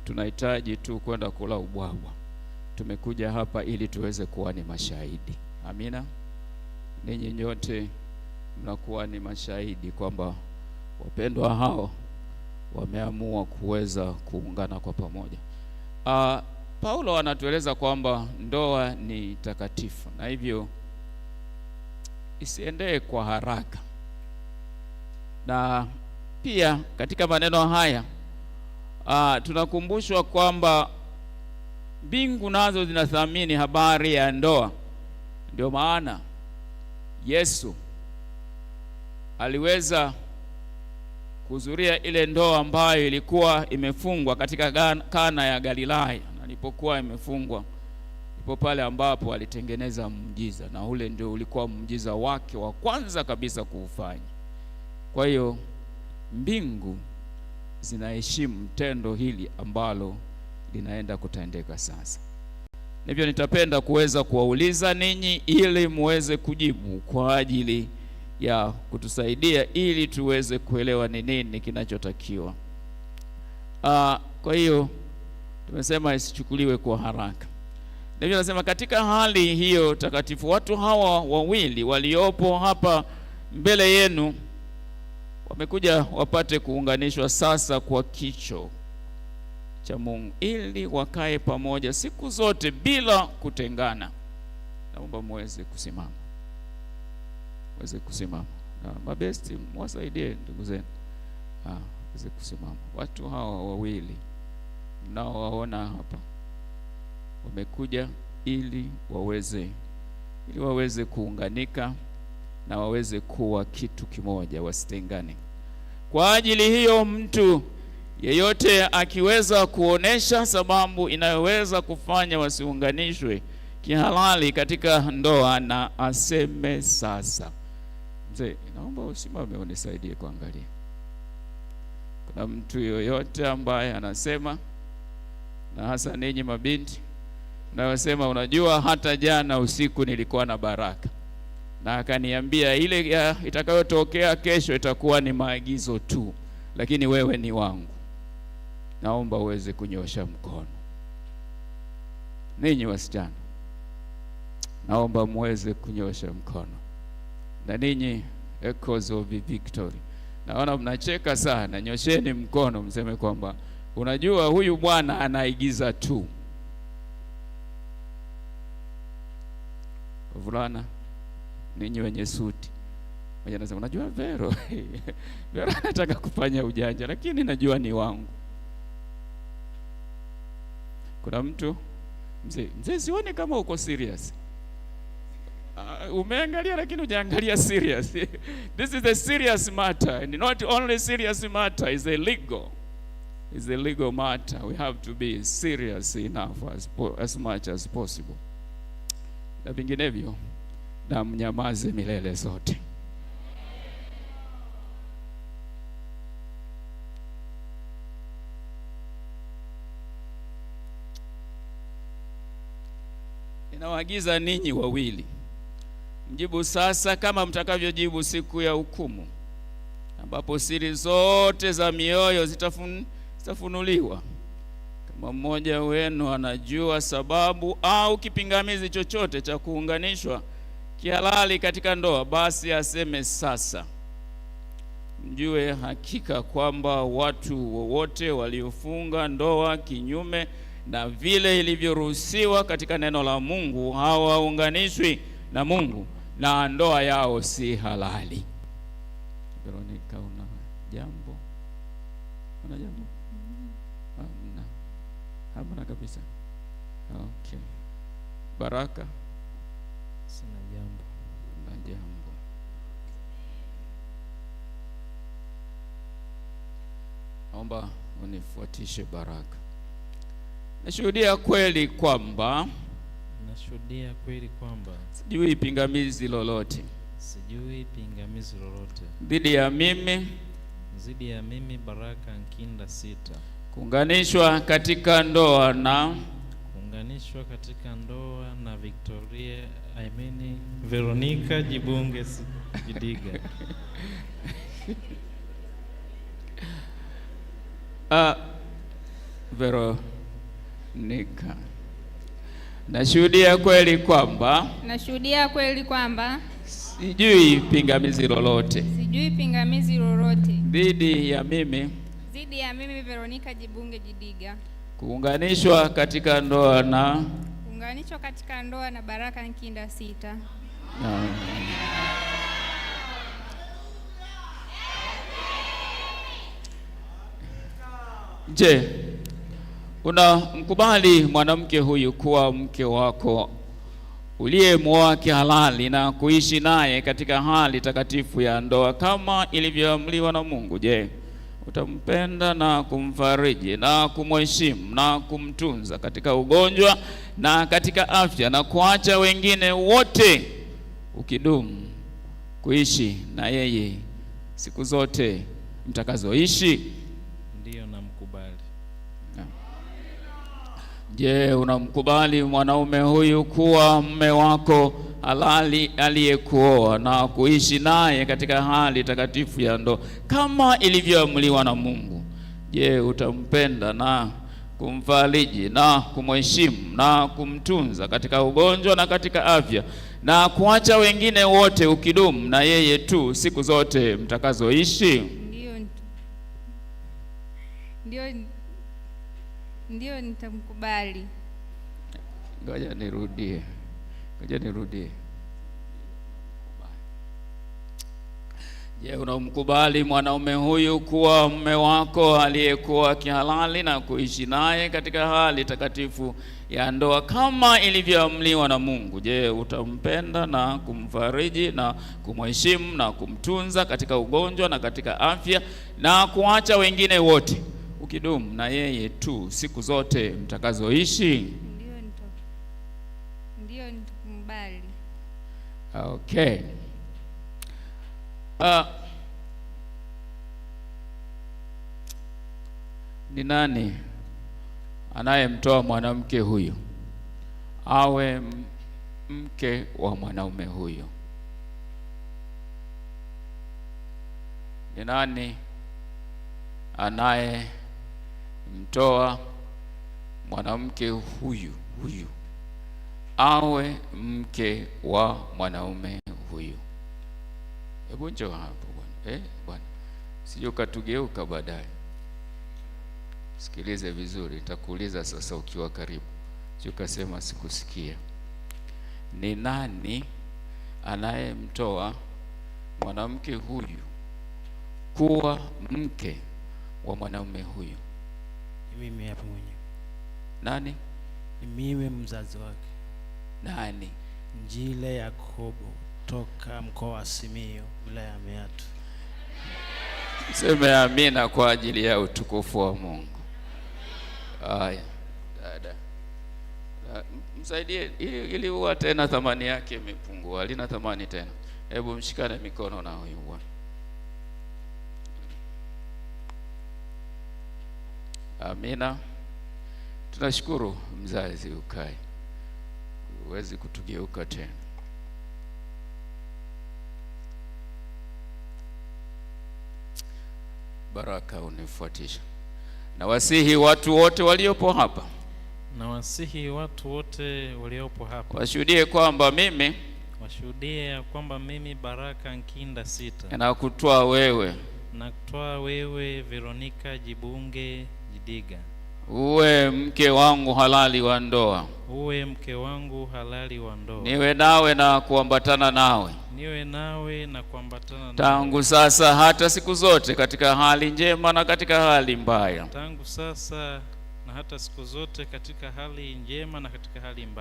S6: tunahitaji tu kwenda kula ubwabwa. Tumekuja hapa ili tuweze kuwa ni mashahidi. Amina. Ninyi nyote mnakuwa ni mashahidi kwamba wapendwa hao wameamua kuweza kuungana kwa pamoja. Paulo anatueleza kwamba ndoa ni takatifu, na hivyo isiendee kwa haraka. Na pia katika maneno haya tunakumbushwa kwamba mbingu nazo zinathamini habari ya ndoa. Ndio maana Yesu aliweza kuhudhuria ile ndoa ambayo ilikuwa imefungwa katika Kana ya Galilaya. Ilipokuwa imefungwa, ipo pale ambapo alitengeneza muujiza, na ule ndio ulikuwa muujiza wake wa kwanza kabisa kuufanya. Kwa hiyo mbingu zinaheshimu tendo hili ambalo linaenda kutendeka sasa. Hivyo nitapenda kuweza kuwauliza ninyi ili muweze kujibu kwa ajili ya kutusaidia ili tuweze kuelewa ni nini kinachotakiwa. Kwa hiyo tumesema isichukuliwe kwa haraka. Hivyo nasema katika hali hiyo takatifu, watu hawa wawili waliopo hapa mbele yenu wamekuja wapate kuunganishwa sasa kwa kicho cha Mungu, ili wakae pamoja siku zote bila kutengana. Naomba muweze kusimama. Muweze kusimama. Na mabesti mwasaidie ndugu zenu. Muweze kusimama. Watu hawa wawili mnaowaona hapa wamekuja ili waweze kuunganika na waweze kuwa kitu kimoja, wasitengane. Kwa ajili hiyo, mtu yeyote akiweza kuonesha sababu inayoweza kufanya wasiunganishwe kihalali katika ndoa, na aseme sasa. Mzee, naomba usimame unisaidie kuangalia. Kuna mtu yoyote ambaye anasema, na hasa ninyi mabinti mnayosema, unajua hata jana usiku nilikuwa na baraka, na akaniambia ile itakayotokea kesho itakuwa ni maagizo tu, lakini wewe ni wangu. Naomba uweze kunyosha mkono. Ninyi wasichana, naomba muweze kunyosha mkono. Na ninyi Echoes of Victory, naona mnacheka sana, nyosheni mkono mseme kwamba unajua huyu bwana anaigiza tu. Vulana, ninyi wenye suti, mmoja anasema unajua Vero Vero anataka kufanya ujanja, lakini najua ni wangu. Kuna mtu mzee, sioni kama uko serious. umeangalia lakini hujaangalia serious. This is a serious matter, and not only serious matter, is a legal matter. We have to be serious enough as much as possible. Na vinginevyo na mnyamaze milele zote. Ninawaagiza ninyi wawili, mjibu sasa kama mtakavyojibu siku ya hukumu, ambapo siri zote za mioyo zitafunuliwa. Kama mmoja wenu anajua sababu au kipingamizi chochote cha kuunganishwa kihalali katika ndoa, basi aseme sasa. Mjue hakika kwamba watu wowote waliofunga ndoa kinyume na vile ilivyoruhusiwa katika neno la Mungu hawaunganishwi na Mungu, na ndoa yao si halali. Veronica, una jambo? Una jambo? Hamna kabisa. Okay. Baraka?
S7: Sina jambo.
S6: Na jambo. Naomba unifuatishe Baraka. Nashuhudia kweli kwamba sijui pingamizi lolote dhidi ya mimi Baraka Nkinda Sita kuunganishwa katika ndoa na
S7: Veronica Jibunge Jidiga.
S6: Veronica, nashuhudia kweli kwamba sijui pingamizi lolote dhidi ya mimi
S8: Veronica Jibunge Jidiga
S6: kuunganishwa katika ndoa na
S8: Baraka Nkinda Sita.
S6: Je, unamkubali mwanamke huyu kuwa mke wako uliyemwoa kihalali na kuishi naye katika hali takatifu ya ndoa kama ilivyoamriwa na Mungu? Je, utampenda na kumfariji na kumheshimu na kumtunza katika ugonjwa na katika afya, na kuacha wengine wote ukidumu kuishi na yeye siku zote mtakazoishi?
S7: Ndiyo, namkubali.
S6: Je, unamkubali mwanaume huyu kuwa mume wako halali aliyekuoa na kuishi naye katika hali takatifu ya ndoa kama ilivyoamriwa na Mungu? Je, utampenda na kumfariji na kumheshimu na kumtunza katika ugonjwa na katika afya, na kuacha wengine wote ukidumu na yeye tu siku zote mtakazoishi?
S8: Ndiyo, nitamkubali.
S6: Ngoja nirudie. Je, unamkubali mwanaume huyu kuwa mume wako aliyekuwa kihalali na kuishi naye katika hali takatifu ya ndoa kama ilivyoamriwa na Mungu? Je, utampenda na kumfariji na kumheshimu na kumtunza katika ugonjwa na katika afya, na kuacha wengine wote ukidumu na yeye tu siku zote mtakazoishi?
S8: Ndiyo, nitakubali.
S6: Okay. Ni nani anayemtoa mwanamke huyu awe mke wa mwanaume huyu? Ni nani anayemtoa mwanamke huyu awe mke wa mwanaume huyu? Hebu njoo hapo bwana. Bwana, sije ukatugeuka baadaye. Sikilize vizuri, nitakuuliza sasa ukiwa karibu. Sio ukasema sikusikia. Ni nani anayemtoa mwanamke huyu kuwa mke wa mwanaume huyu?
S4: Ni mimi hapa mwenyewe.
S6: Nani?
S4: Ni mimi, mzazi wake.
S6: Nani?
S4: Njile Yakobo toka mkoa wa Simiyu, wilaya ya Meatu.
S6: Sema amina kwa ajili ya utukufu wa Mungu. Haya, dada, msaidie ili huwa tena thamani yake imepungua, halina thamani tena. Hebu mshikane mikono na huyu bwana. Amina. Tunashukuru mzazi, ukae, huwezi kutugeuka tena. Baraka unifuatisha. Na wasihi watu wote waliopo hapa,
S7: Na wasihi watu wote waliopo hapa
S6: washuhudie kwamba mimi
S7: Baraka Nkinda Sita
S6: na kutoa wewe
S7: Veronica Jibunge Jidiga
S6: uwe mke wangu halali wa ndoa, niwe nawe na kuambatana nawe tangu sasa hata siku zote, katika hali njema na katika hali mbaya,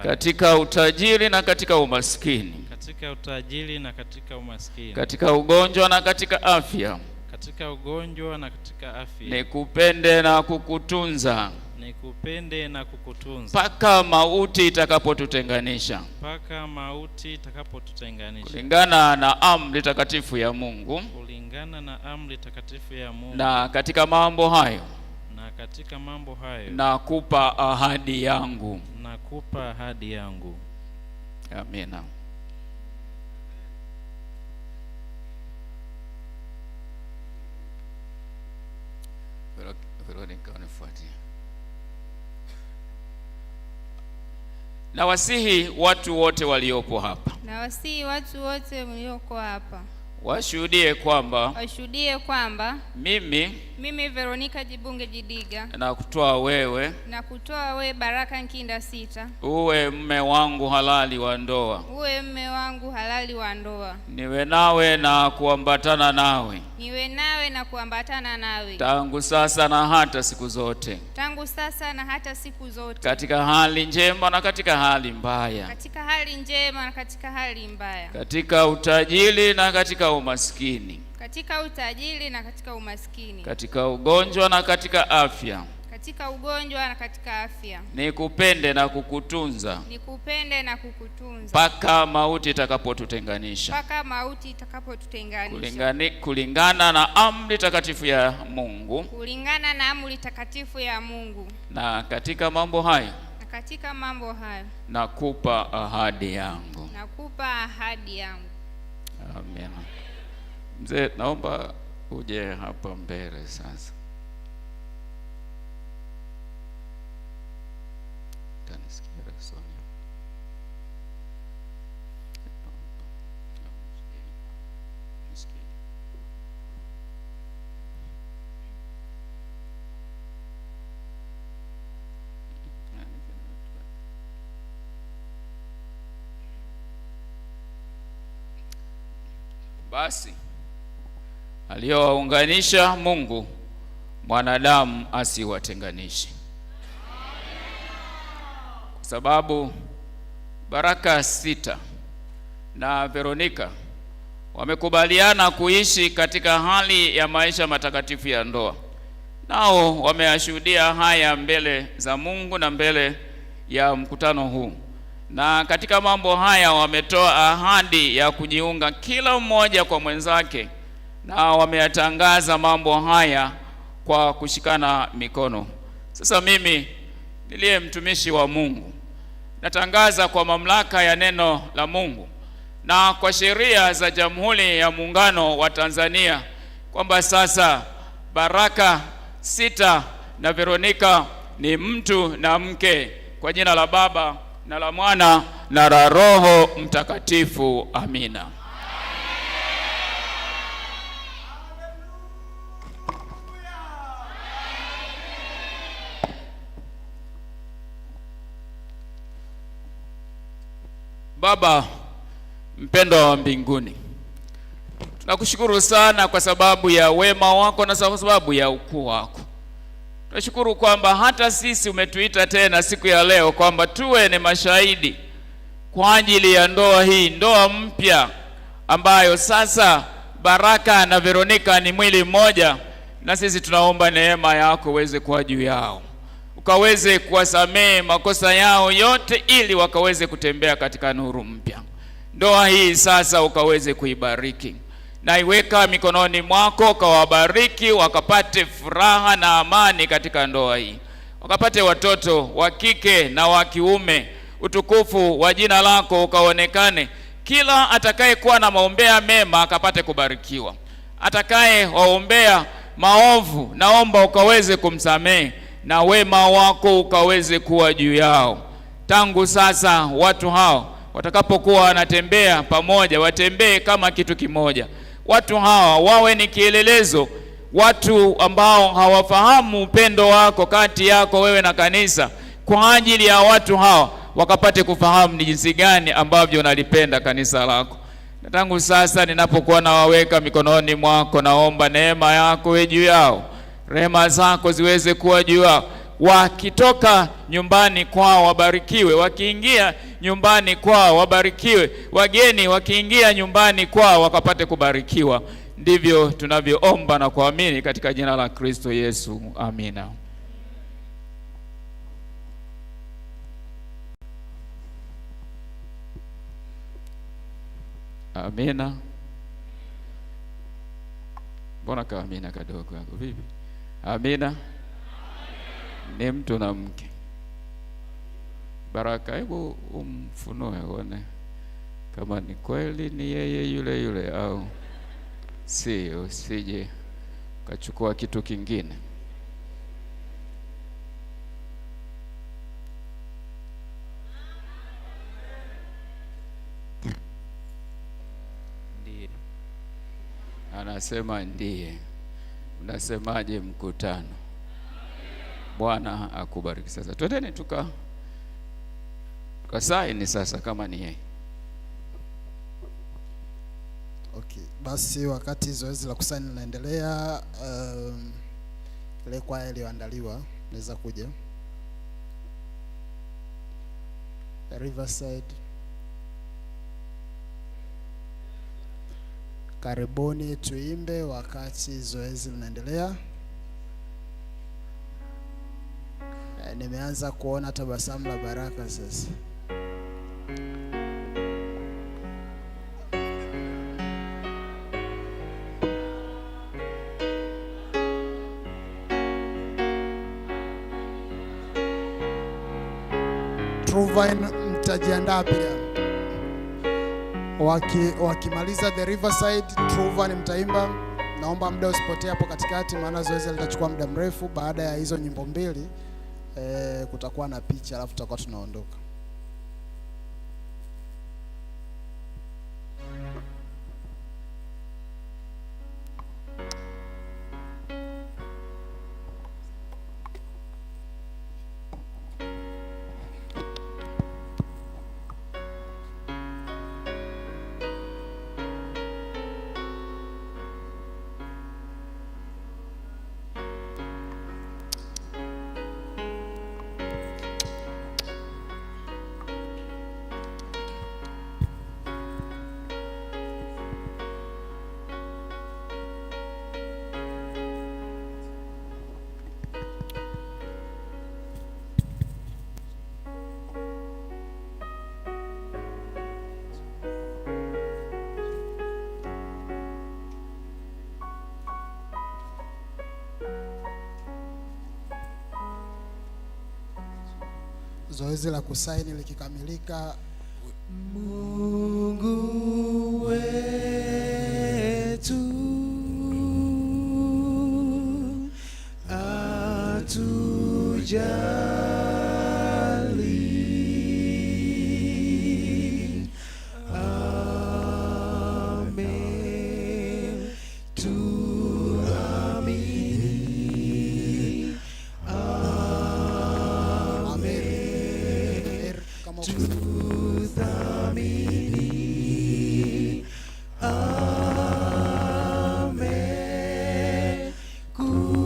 S6: katika utajiri na katika umaskini, katika ugonjwa na katika afya, nikupende na kukutunza mpaka mauti itakapotutenganisha, kulingana na amri takatifu ya Mungu. Na katika mambo hayo nakupa ahadi yangu. Amina. Veronica unifuatie. Na wasihi watu wote waliopo hapa, washuhudie kwamba
S8: mimi Veronica Jibunge Jidiga
S6: na kutoa wewe
S8: Baraka Nkinda Sita
S6: uwe mme wangu halali wa ndoa, niwe nawe na kuambatana nawe tangu sasa na hata siku zote, katika hali njema na katika hali mbaya, katika utajiri na katika umaskini, katika ugonjwa na katika afya, nikupende na kukutunza mpaka mauti itakapotutenganisha, kulingana na amri takatifu ya Mungu. Na katika mambo hayo nakupa ahadi yangu. Amen. Mzee, naomba uje hapa mbele sasa. Tanisikia Sonia. Basi aliyowaunganisha Mungu, mwanadamu asiwatenganishe. Kwa sababu Baraka Sita na Veronica wamekubaliana kuishi katika hali ya maisha matakatifu ya ndoa, nao wameashuhudia haya mbele za Mungu na mbele ya mkutano huu. Na katika mambo haya wametoa ahadi ya kujiunga kila mmoja kwa mwenzake, na wameyatangaza mambo haya kwa kushikana mikono. Sasa mimi niliye mtumishi wa Mungu natangaza kwa mamlaka ya neno la Mungu na kwa sheria za Jamhuri ya Muungano wa Tanzania kwamba sasa Baraka Sita na Veronica ni mtu na mke, kwa jina la Baba na la Mwana na la Roho Mtakatifu. Amina. Baba mpendwa wa mbinguni, tunakushukuru sana kwa sababu ya wema wako na kwa sababu ya ukuu wako. Tunashukuru kwamba hata sisi umetuita tena siku ya leo kwamba tuwe ni mashahidi kwa ajili ya ndoa hii, ndoa mpya ambayo sasa Baraka na Veronica ni mwili mmoja, na sisi tunaomba neema yako uweze kuwa juu yao, ukaweze kuwasamehe makosa yao yote, ili wakaweze kutembea katika nuru mpya. Ndoa hii sasa ukaweze kuibariki, na iweka mikononi mwako, ukawabariki wakapate furaha na amani katika ndoa hii, wakapate watoto wa kike na wa kiume, utukufu wa jina lako ukaonekane. Kila atakaye kuwa na maombea mema akapate kubarikiwa, atakaye waombea maovu naomba ukaweze kumsamehe, na wema wako ukaweze kuwa juu yao. Tangu sasa watu hao watakapokuwa wanatembea pamoja, watembee kama kitu kimoja. Watu hawa wawe ni kielelezo, watu ambao hawafahamu upendo wako kati yako wewe na kanisa, kwa ajili ya watu hawa wakapate kufahamu ni jinsi gani ambavyo unalipenda kanisa lako. Na tangu sasa ninapokuwa nawaweka mikononi mwako, naomba neema yako iwe juu yao, rehema zako ziweze kuwa juu yao. Wakitoka nyumbani kwao wabarikiwe, wakiingia nyumbani kwao wabarikiwe, wageni wakiingia nyumbani kwao wakapate kubarikiwa. Ndivyo tunavyoomba na kuamini katika jina la Kristo Yesu, amina. Amina. Mbona ka amina kadogo yako vipi? Amina. Ni mtu na mke. Baraka, hebu umfunue uone kama ni kweli ni yeye yule yule au sio, usije kachukua kitu kingine. Ndiye. Anasema ndiye. Unasemaje mkutano? Bwana akubariki. Sasa twendeni tukasaini sasa kama ni yeye.
S2: Okay, basi wakati zoezi la kusaini linaendelea, ile kwaya iliyoandaliwa naweza kuja. Riverside, karibuni tuimbe wakati zoezi linaendelea. Nimeanza kuona tabasamu la Baraka sasa. Truvine mtajiandaa pia. Wakimaliza the Riverside, Truvine mtaimba. Naomba muda usipotee hapo katikati, maana zoezi litachukua muda mrefu. Baada ya hizo nyimbo mbili kutakuwa na picha, alafu tutakuwa tunaondoka. Zoezi la kusaini likikamilika,
S5: Mungu wetu atujali, amen, tuamini, amen, tuthamini, amen, kuamini,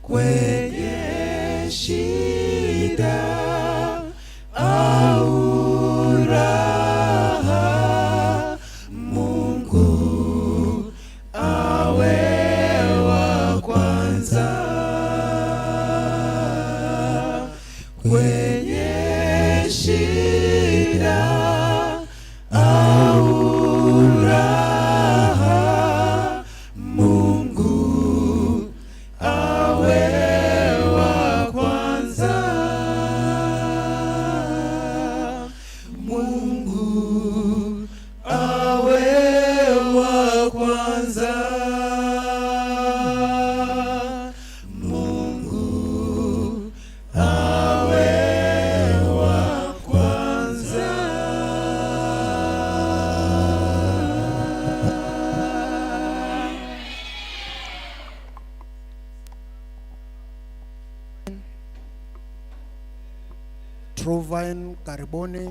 S5: kwenye shida au raha, Mungu awe wa kwanza. Kwenye shida au raha, Mungu awe wa kwanza. Mungu awe wa kwanza. Mungu awe wa kwanza.
S2: Truvine, karibuni.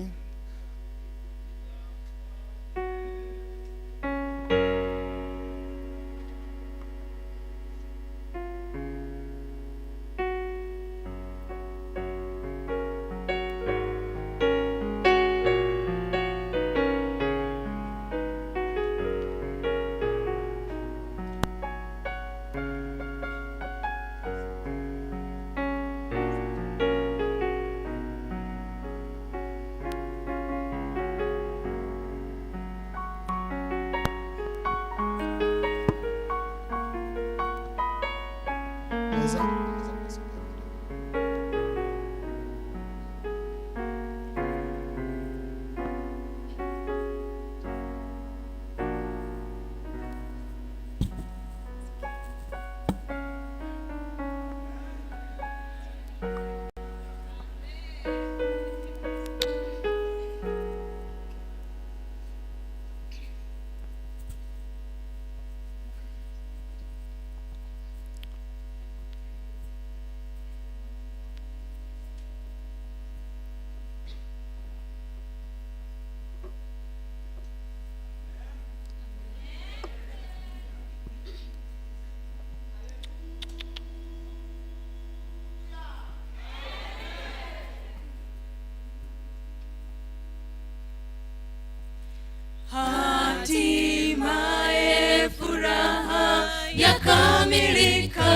S5: Hatimaye furaha yakamilika,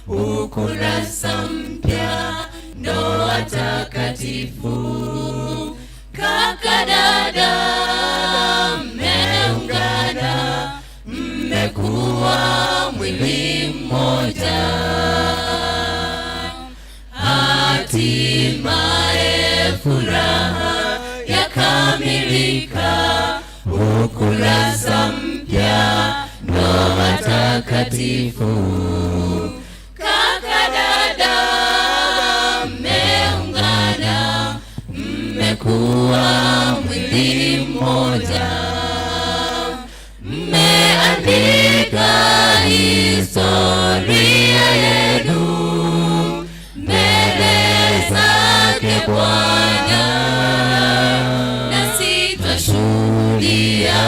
S5: ukurasa mpya, ndoa takatifu. Kaka dada mmeungana, mmekuwa mwili mmoja. Hatimaye furaha yakamilika, ukurasa mpya, ndoa takatifu. Kaka dada mmeungana, mmekuwa mwili mmoja. Mmeandika historia yenu mbele zake Bwana, nasi twashuhudia,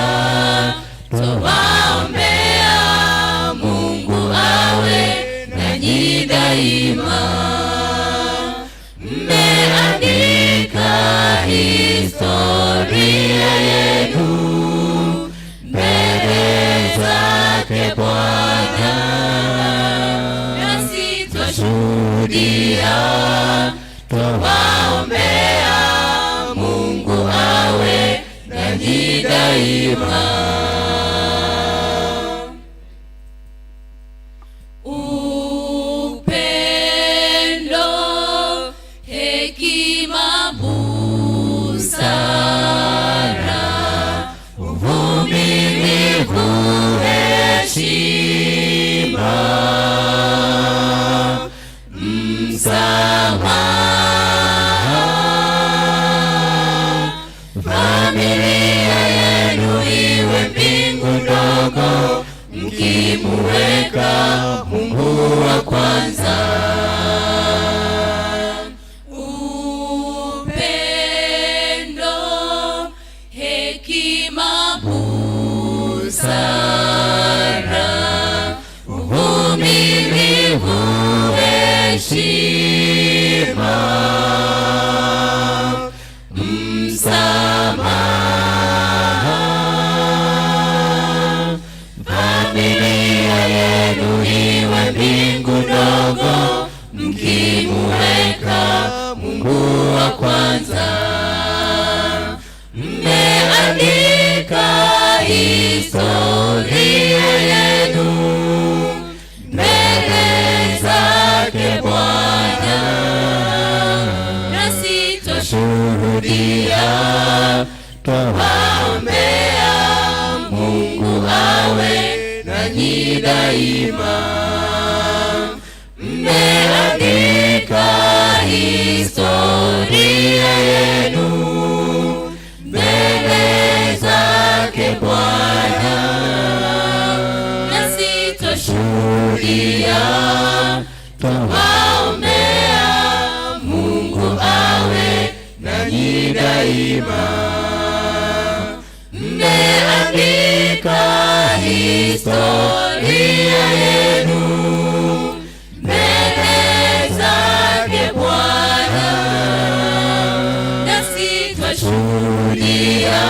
S5: twawaombea Mungu awe nanyi daima. Mmeandika historia yenu mbele zake Bwana, nasi twashuhudia, twawaombea Mungu awe nanyi daima. Upendo, hekima, busara, uvumilivu, heshima, msamaha, familia yenu iwe mbingu ndogo, mkimuweka Mungu wa kwanza. Upendo, hekima, busara, uvumilivu, msamaha. Familia yenu iwe mbingu ndogo, mkimuweka Mungu wa kwanza. Mmeandika historia yenu mbele zake Bwana, nasi twashuhudia, twawaombea Mungu awe nanyi daima. Mmeandika historia yenu mbele zake Bwana, nasi twashuhudia, twawaombea Mungu awe nanyi daima. Mmeandika historia yenu mbele zake Bwana, nasi twashuhudia,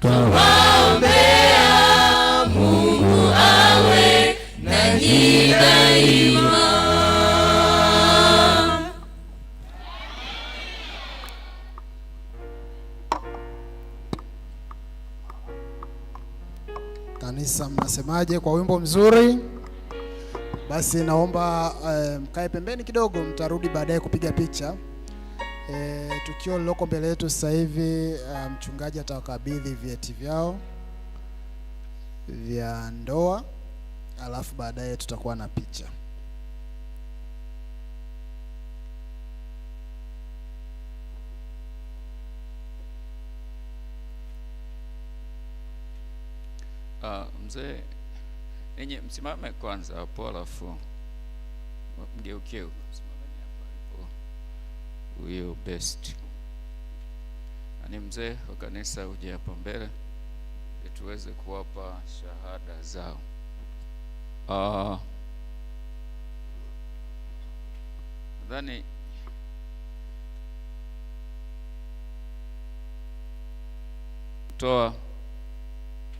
S5: twawaombea Mungu awe nanyi daima.
S2: Kanisa, mnasemaje kwa wimbo mzuri? Basi naomba mkae pembeni kidogo, mtarudi baadaye kupiga picha. Tukio liloko mbele yetu sasa hivi, mchungaji atawakabidhi vyeti vyao vya ndoa, alafu baadaye tutakuwa na picha.
S6: Mzee, ninyi msimame kwanza hapo, alafu mgeukie huko. Simameni hapo hapo. Huyo best. Ani mzee wa kanisa uje hapo mbele ili tuweze kuwapa shahada zao. Nadhani toa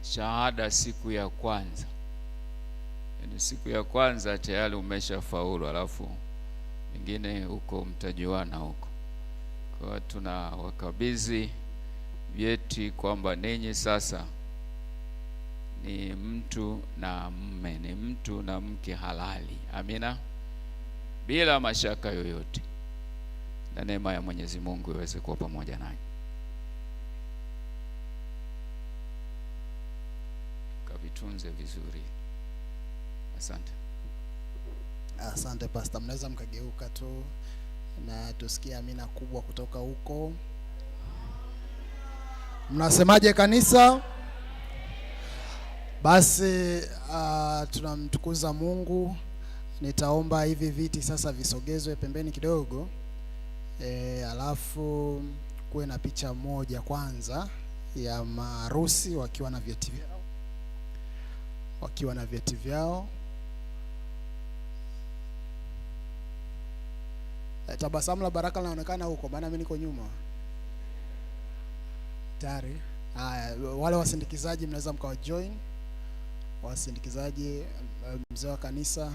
S6: shahada siku ya kwanza, yaani siku ya kwanza tayari umeshafaulu, alafu wengine huko mtajuana huko. Kwa tuna wakabidhi vyeti kwamba ninyi sasa ni mtu na mme, ni mtu na mke halali. Amina, bila mashaka yoyote, na neema ya Mwenyezi Mungu iweze kuwa pamoja nanyi. Kavitunze vizuri. Asante.
S2: Asante Pastor, mnaweza mkageuka tu na tusikie amina kubwa kutoka huko. Mnasemaje kanisa? Basi tunamtukuza Mungu. Nitaomba hivi viti sasa visogezwe pembeni kidogo, alafu kuwe na picha moja kwanza ya maharusi wakiwa na vyeti vyao. Tabasamu la baraka linaonekana huko, maana mimi niko nyuma tayari. Haya, wale wasindikizaji mnaweza mkawa join. Wasindikizaji, mzee wa kanisa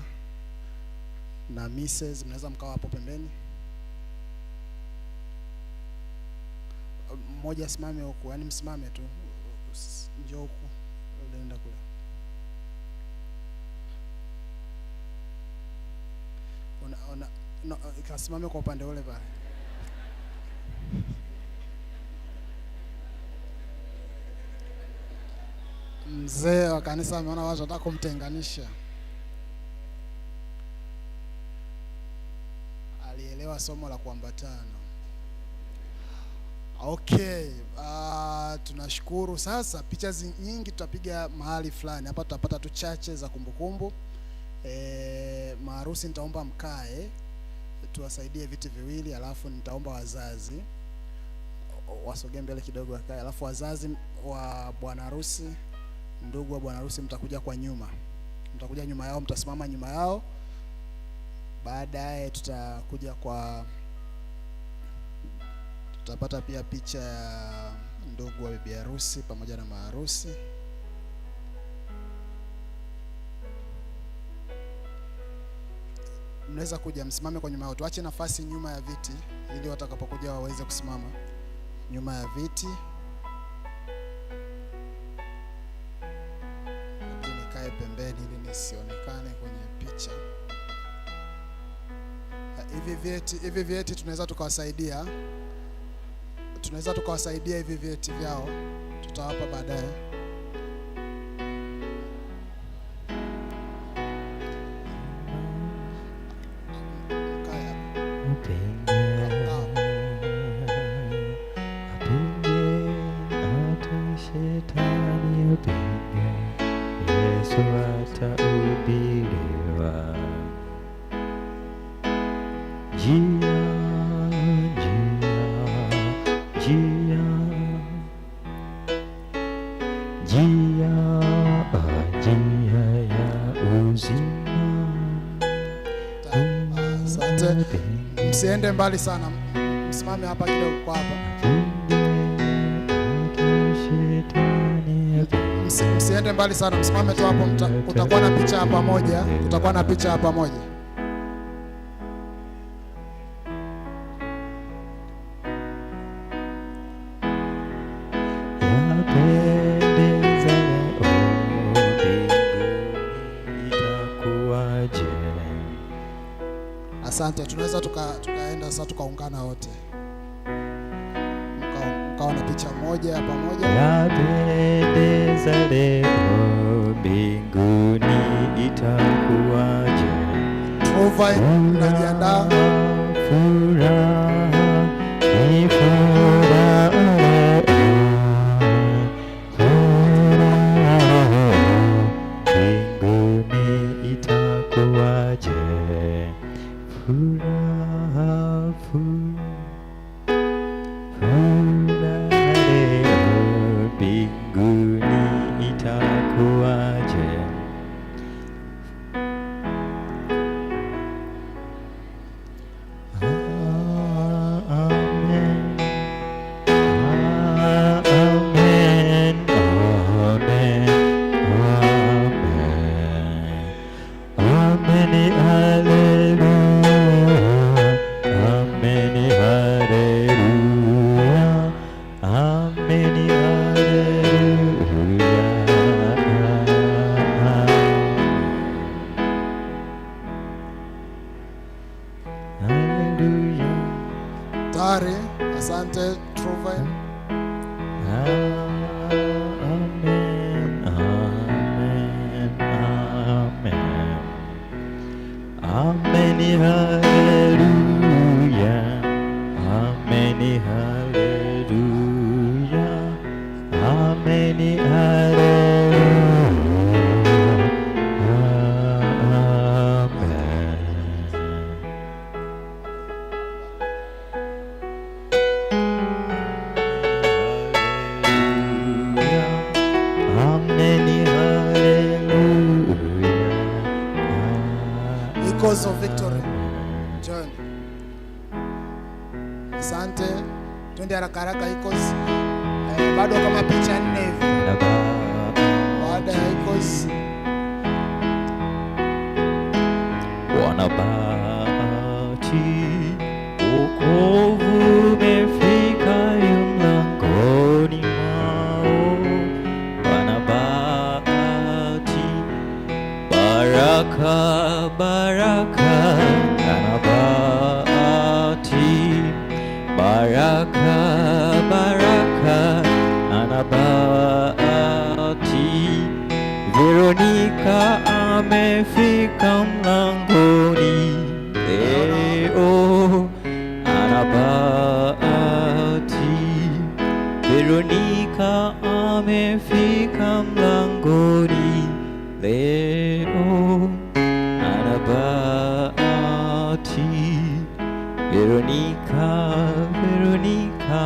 S2: na Mrs. mnaweza mkawa hapo pembeni. Mmoja simame huko, yani msimame tu, njoo huko, nenda kule. Kasimame kwa upande ule pale. Mzee wa kanisa ameona watu wanataka kumtenganisha. Alielewa somo la kuambatana. Okay, tunashukuru. Sasa picha nyingi tutapiga mahali fulani. Hapa tutapata tu chache za kumbukumbu. Maharusi nitaomba mkae, tuwasaidie viti viwili, alafu nitaomba wazazi wasogee mbele kidogo wakae, alafu wazazi wa bwana harusi, ndugu wa bwana harusi mtakuja kwa nyuma. Mtakuja nyuma yao, mtasimama nyuma yao. Baadaye tutakuja kwa Tutapata pia picha ya ndugu wa bibi harusi pamoja na maharusi. Mnaweza kuja msimame kwa nyuma yao. Tuache nafasi nyuma ya viti ili watakapokuja waweze kusimama nyuma ya viti. Nikae pembeni ili nisionekane kwenye picha. Hivi vyeti tunaweza tukawasaidia hivi vyeti vyao, tutawapa baadaye. Msiende mbali sana, msimame hapa kidogo kwa hapa. Msiende mbali sana, msimame tu hapo, utakuwa na picha hapa moja, tutakuwa na picha hapa moja. Asante, tunaweza tukaenda sasa tukaungana wote. Mkawa na picha moja pamoja.
S9: Yapendeza leo mbinguni itakuwaje?
S2: Najiandaa.
S9: Furaha ni furaha. Mbinguni itakuwaje? Furaha, furaha leo mbinguni itakuwaje? Amen, amen, amen, amen, amen, hallelujah.
S2: Asante Trovain.
S9: Amen, amen, amen, amen, hallelujah, amen, hallelujah, amen,
S2: Echoes of victory. John. Asante. Twende haraka haraka echoes. Bado kama picha 4 hivi. Baada ya echoes.
S9: Wanabati wokovu umefika mlangoni mwao. Wanabati baraka baraka, anabati baraka baraka, anabati. Veronica amefika mlangoni leo, anabati. Veronica amefika mlangoni leo, anabati. Veronica, Veronica,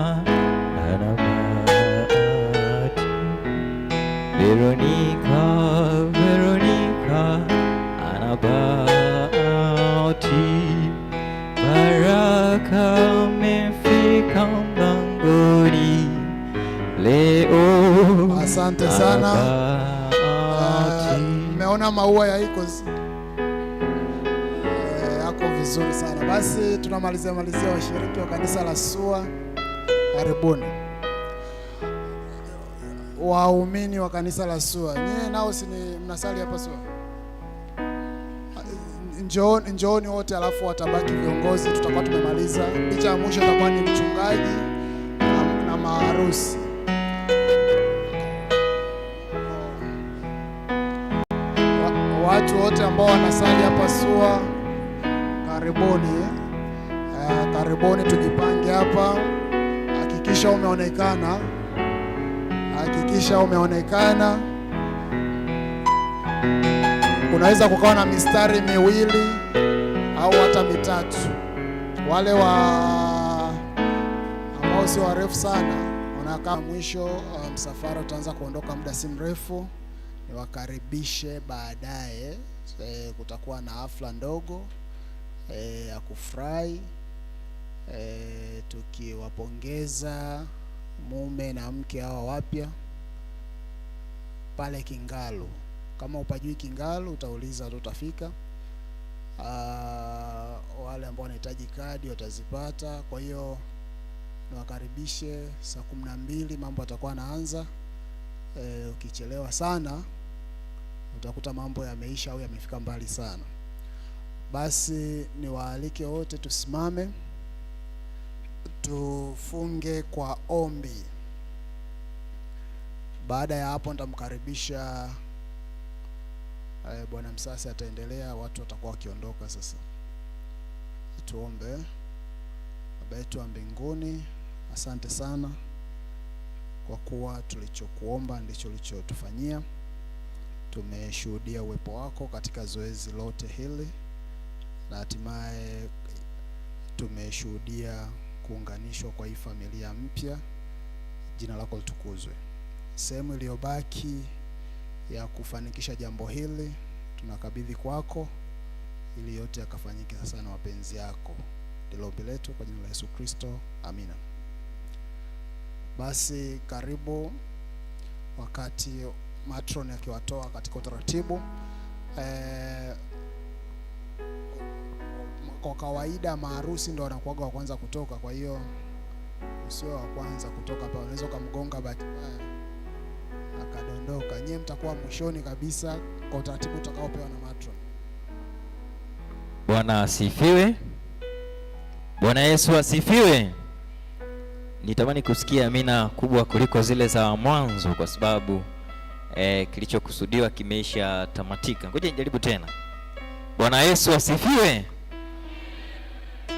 S9: anabati. Veronica, Veronica, anabati. Baraka amefika mlangoni
S2: Asante sana. Mmeona maua ya Icos yako vizuri sana. Basi tunamalizia washiriki wa kanisa la SUA, karibuni. Waumini wa kanisa la SUA, nyie nao si mnasali hapa SUA? Njooni wote, alafu watabaki viongozi, tutakuwa tumemaliza. Picha ya mwisho itakuwa ni mchungaji na maharusi. Watu wote ambao wanasali hapa SUA, karibuni. Karibuni, tujipange hapa. Hakikisha umeonekana. Unaweza kukawa na mistari miwili au hata mitatu. Wale ambao si warefu sana wanakaa mwisho. Msafara utaanza kuondoka muda si mrefu. Niwakaribishe baadaye. Kutakuwa na hafla ndogo ya kufurahi, tukiwapongeza mume na mke hawa wapya pale Kingalu. Kama upajui Kingalu utauliza, tutafika. Wale ambao wanahitaji kadi watazipata. Kwa hiyo niwakaribishe saa 12 mambo yatakuwa yanaanza. Ukichelewa sana utakuta mambo yameisha au yamefika mbali sana. Basi niwaalike wote tusimame tufunge kwa ombi. Baada ya hapo nitamkaribisha Bwana Msasi, ataendelea, watu watakuwa wakiondoka sasa. Tuombe. Baba yetu wa mbinguni, asante sana kwa kuwa tulichokuomba ndicho ulichotufanyia. Tumeshuhudia uwepo wako katika zoezi lote hili, na hatimaye tumeshuhudia kuunganishwa kwa hii familia mpya. Jina lako litukuzwe. Sehemu iliyobaki ya kufanikisha jambo hili tunakabidhi kwako, ili yote yakafanyike sasa na mapenzi yako. Ndilo ombi letu kwa jina la Yesu Kristo, amina. Basi karibu, wakati matron akiwatoa katika utaratibu. Kwa kawaida maharusi ndo wanakuaga wa kwanza kutoka, kwa hiyo usiwe wa kwanza kutoka hapa. Unaweza kumgonga bahati mbaya akadondoka. Nyie mtakuwa mwishoni kabisa kwa utaratibu utakaopewa na matron.
S1: Bwana asifiwe. Bwana Yesu asifiwe. Nitamani kusikia amina kubwa kuliko zile za mwanzo, kwa sababu kilichokusudiwa kimeisha tamatika. Ngoja nijaribu tena. Bwana Yesu asifiwe.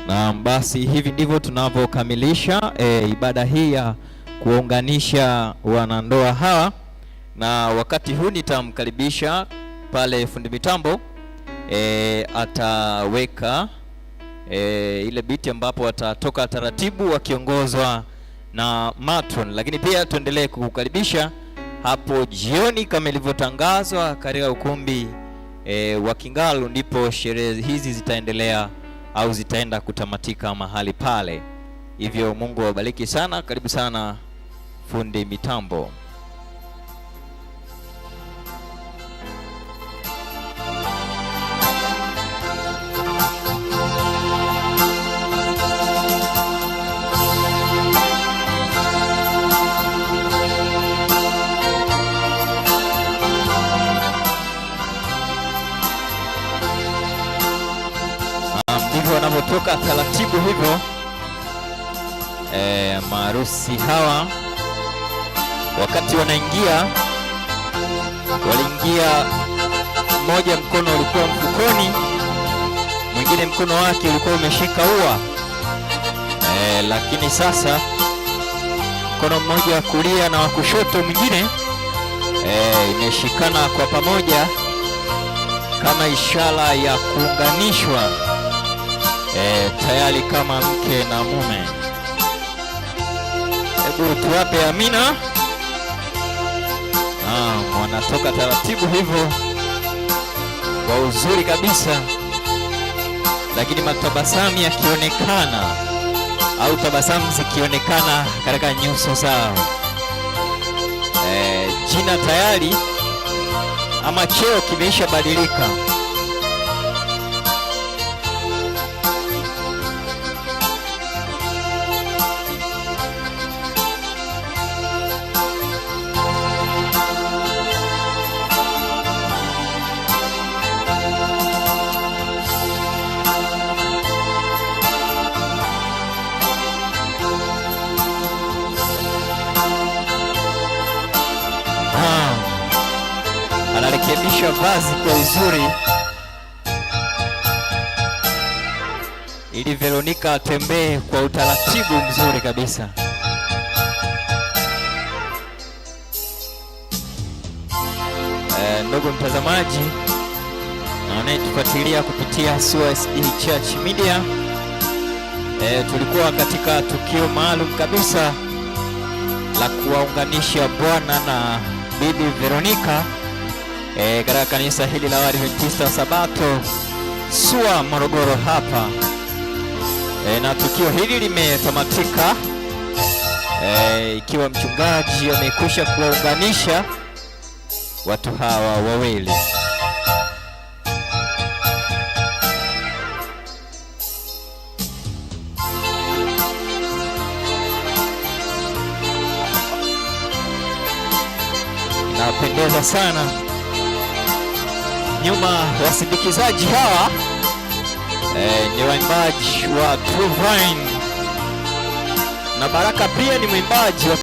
S1: Na basi hivi ndivyo tunavyokamilisha ibada hii ya kuunganisha wanandoa hawa, na wakati huu nitamkaribisha pale fundi mitambo ataweka ile biti ambapo watatoka taratibu wakiongozwa na matron. Lakini pia tuendelee kukukaribisha hapo jioni kama ilivyotangazwa katika ukumbi wa Kingalu, ndipo sherehe hizi zitaendelea au zitaenda kutamatika mahali pale. Hivyo Mungu awabariki sana. Karibu sana fundi mitambo. Ndivyo wanavyotoka taratibu hivyo maharusi hawa. Wakati wanaingia, waliingia mmoja mkono ulikuwa mfukoni, mwingine mkono wake ulikuwa umeshika ua, lakini sasa mkono mmoja wa kulia na wa kushoto mwingine imeshikana kwa pamoja kama ishara ya kuunganishwa tayari kama mke na mume. Hebu tuwape amina. Wanatoka taratibu hivyo kwa uzuri kabisa, lakini matabasamu yakionekana au tabasamu zikionekana katika nyuso zao. jina tayari ama cheo kimeisha badilika. Anarekebisha vazi kwa uzuri ili Veronica atembee kwa utaratibu mzuri kabisa. Ndugu mtazamaji na anayetufuatilia kupitia SUASD Church Media, tulikuwa katika tukio maalum kabisa la kuwaunganisha bwana na bibi Veronica katika kanisa hili la Waadventista wa Sabato SUA Morogoro hapa. Na tukio hili limetamatika ikiwa mchungaji amekwisha kuwaunganisha watu hawa wawili. Inapendeza sana. Nyuma wasindikizaji hawa ni waimbaji wa True Vine, na Baraka pia ni mwimbaji wa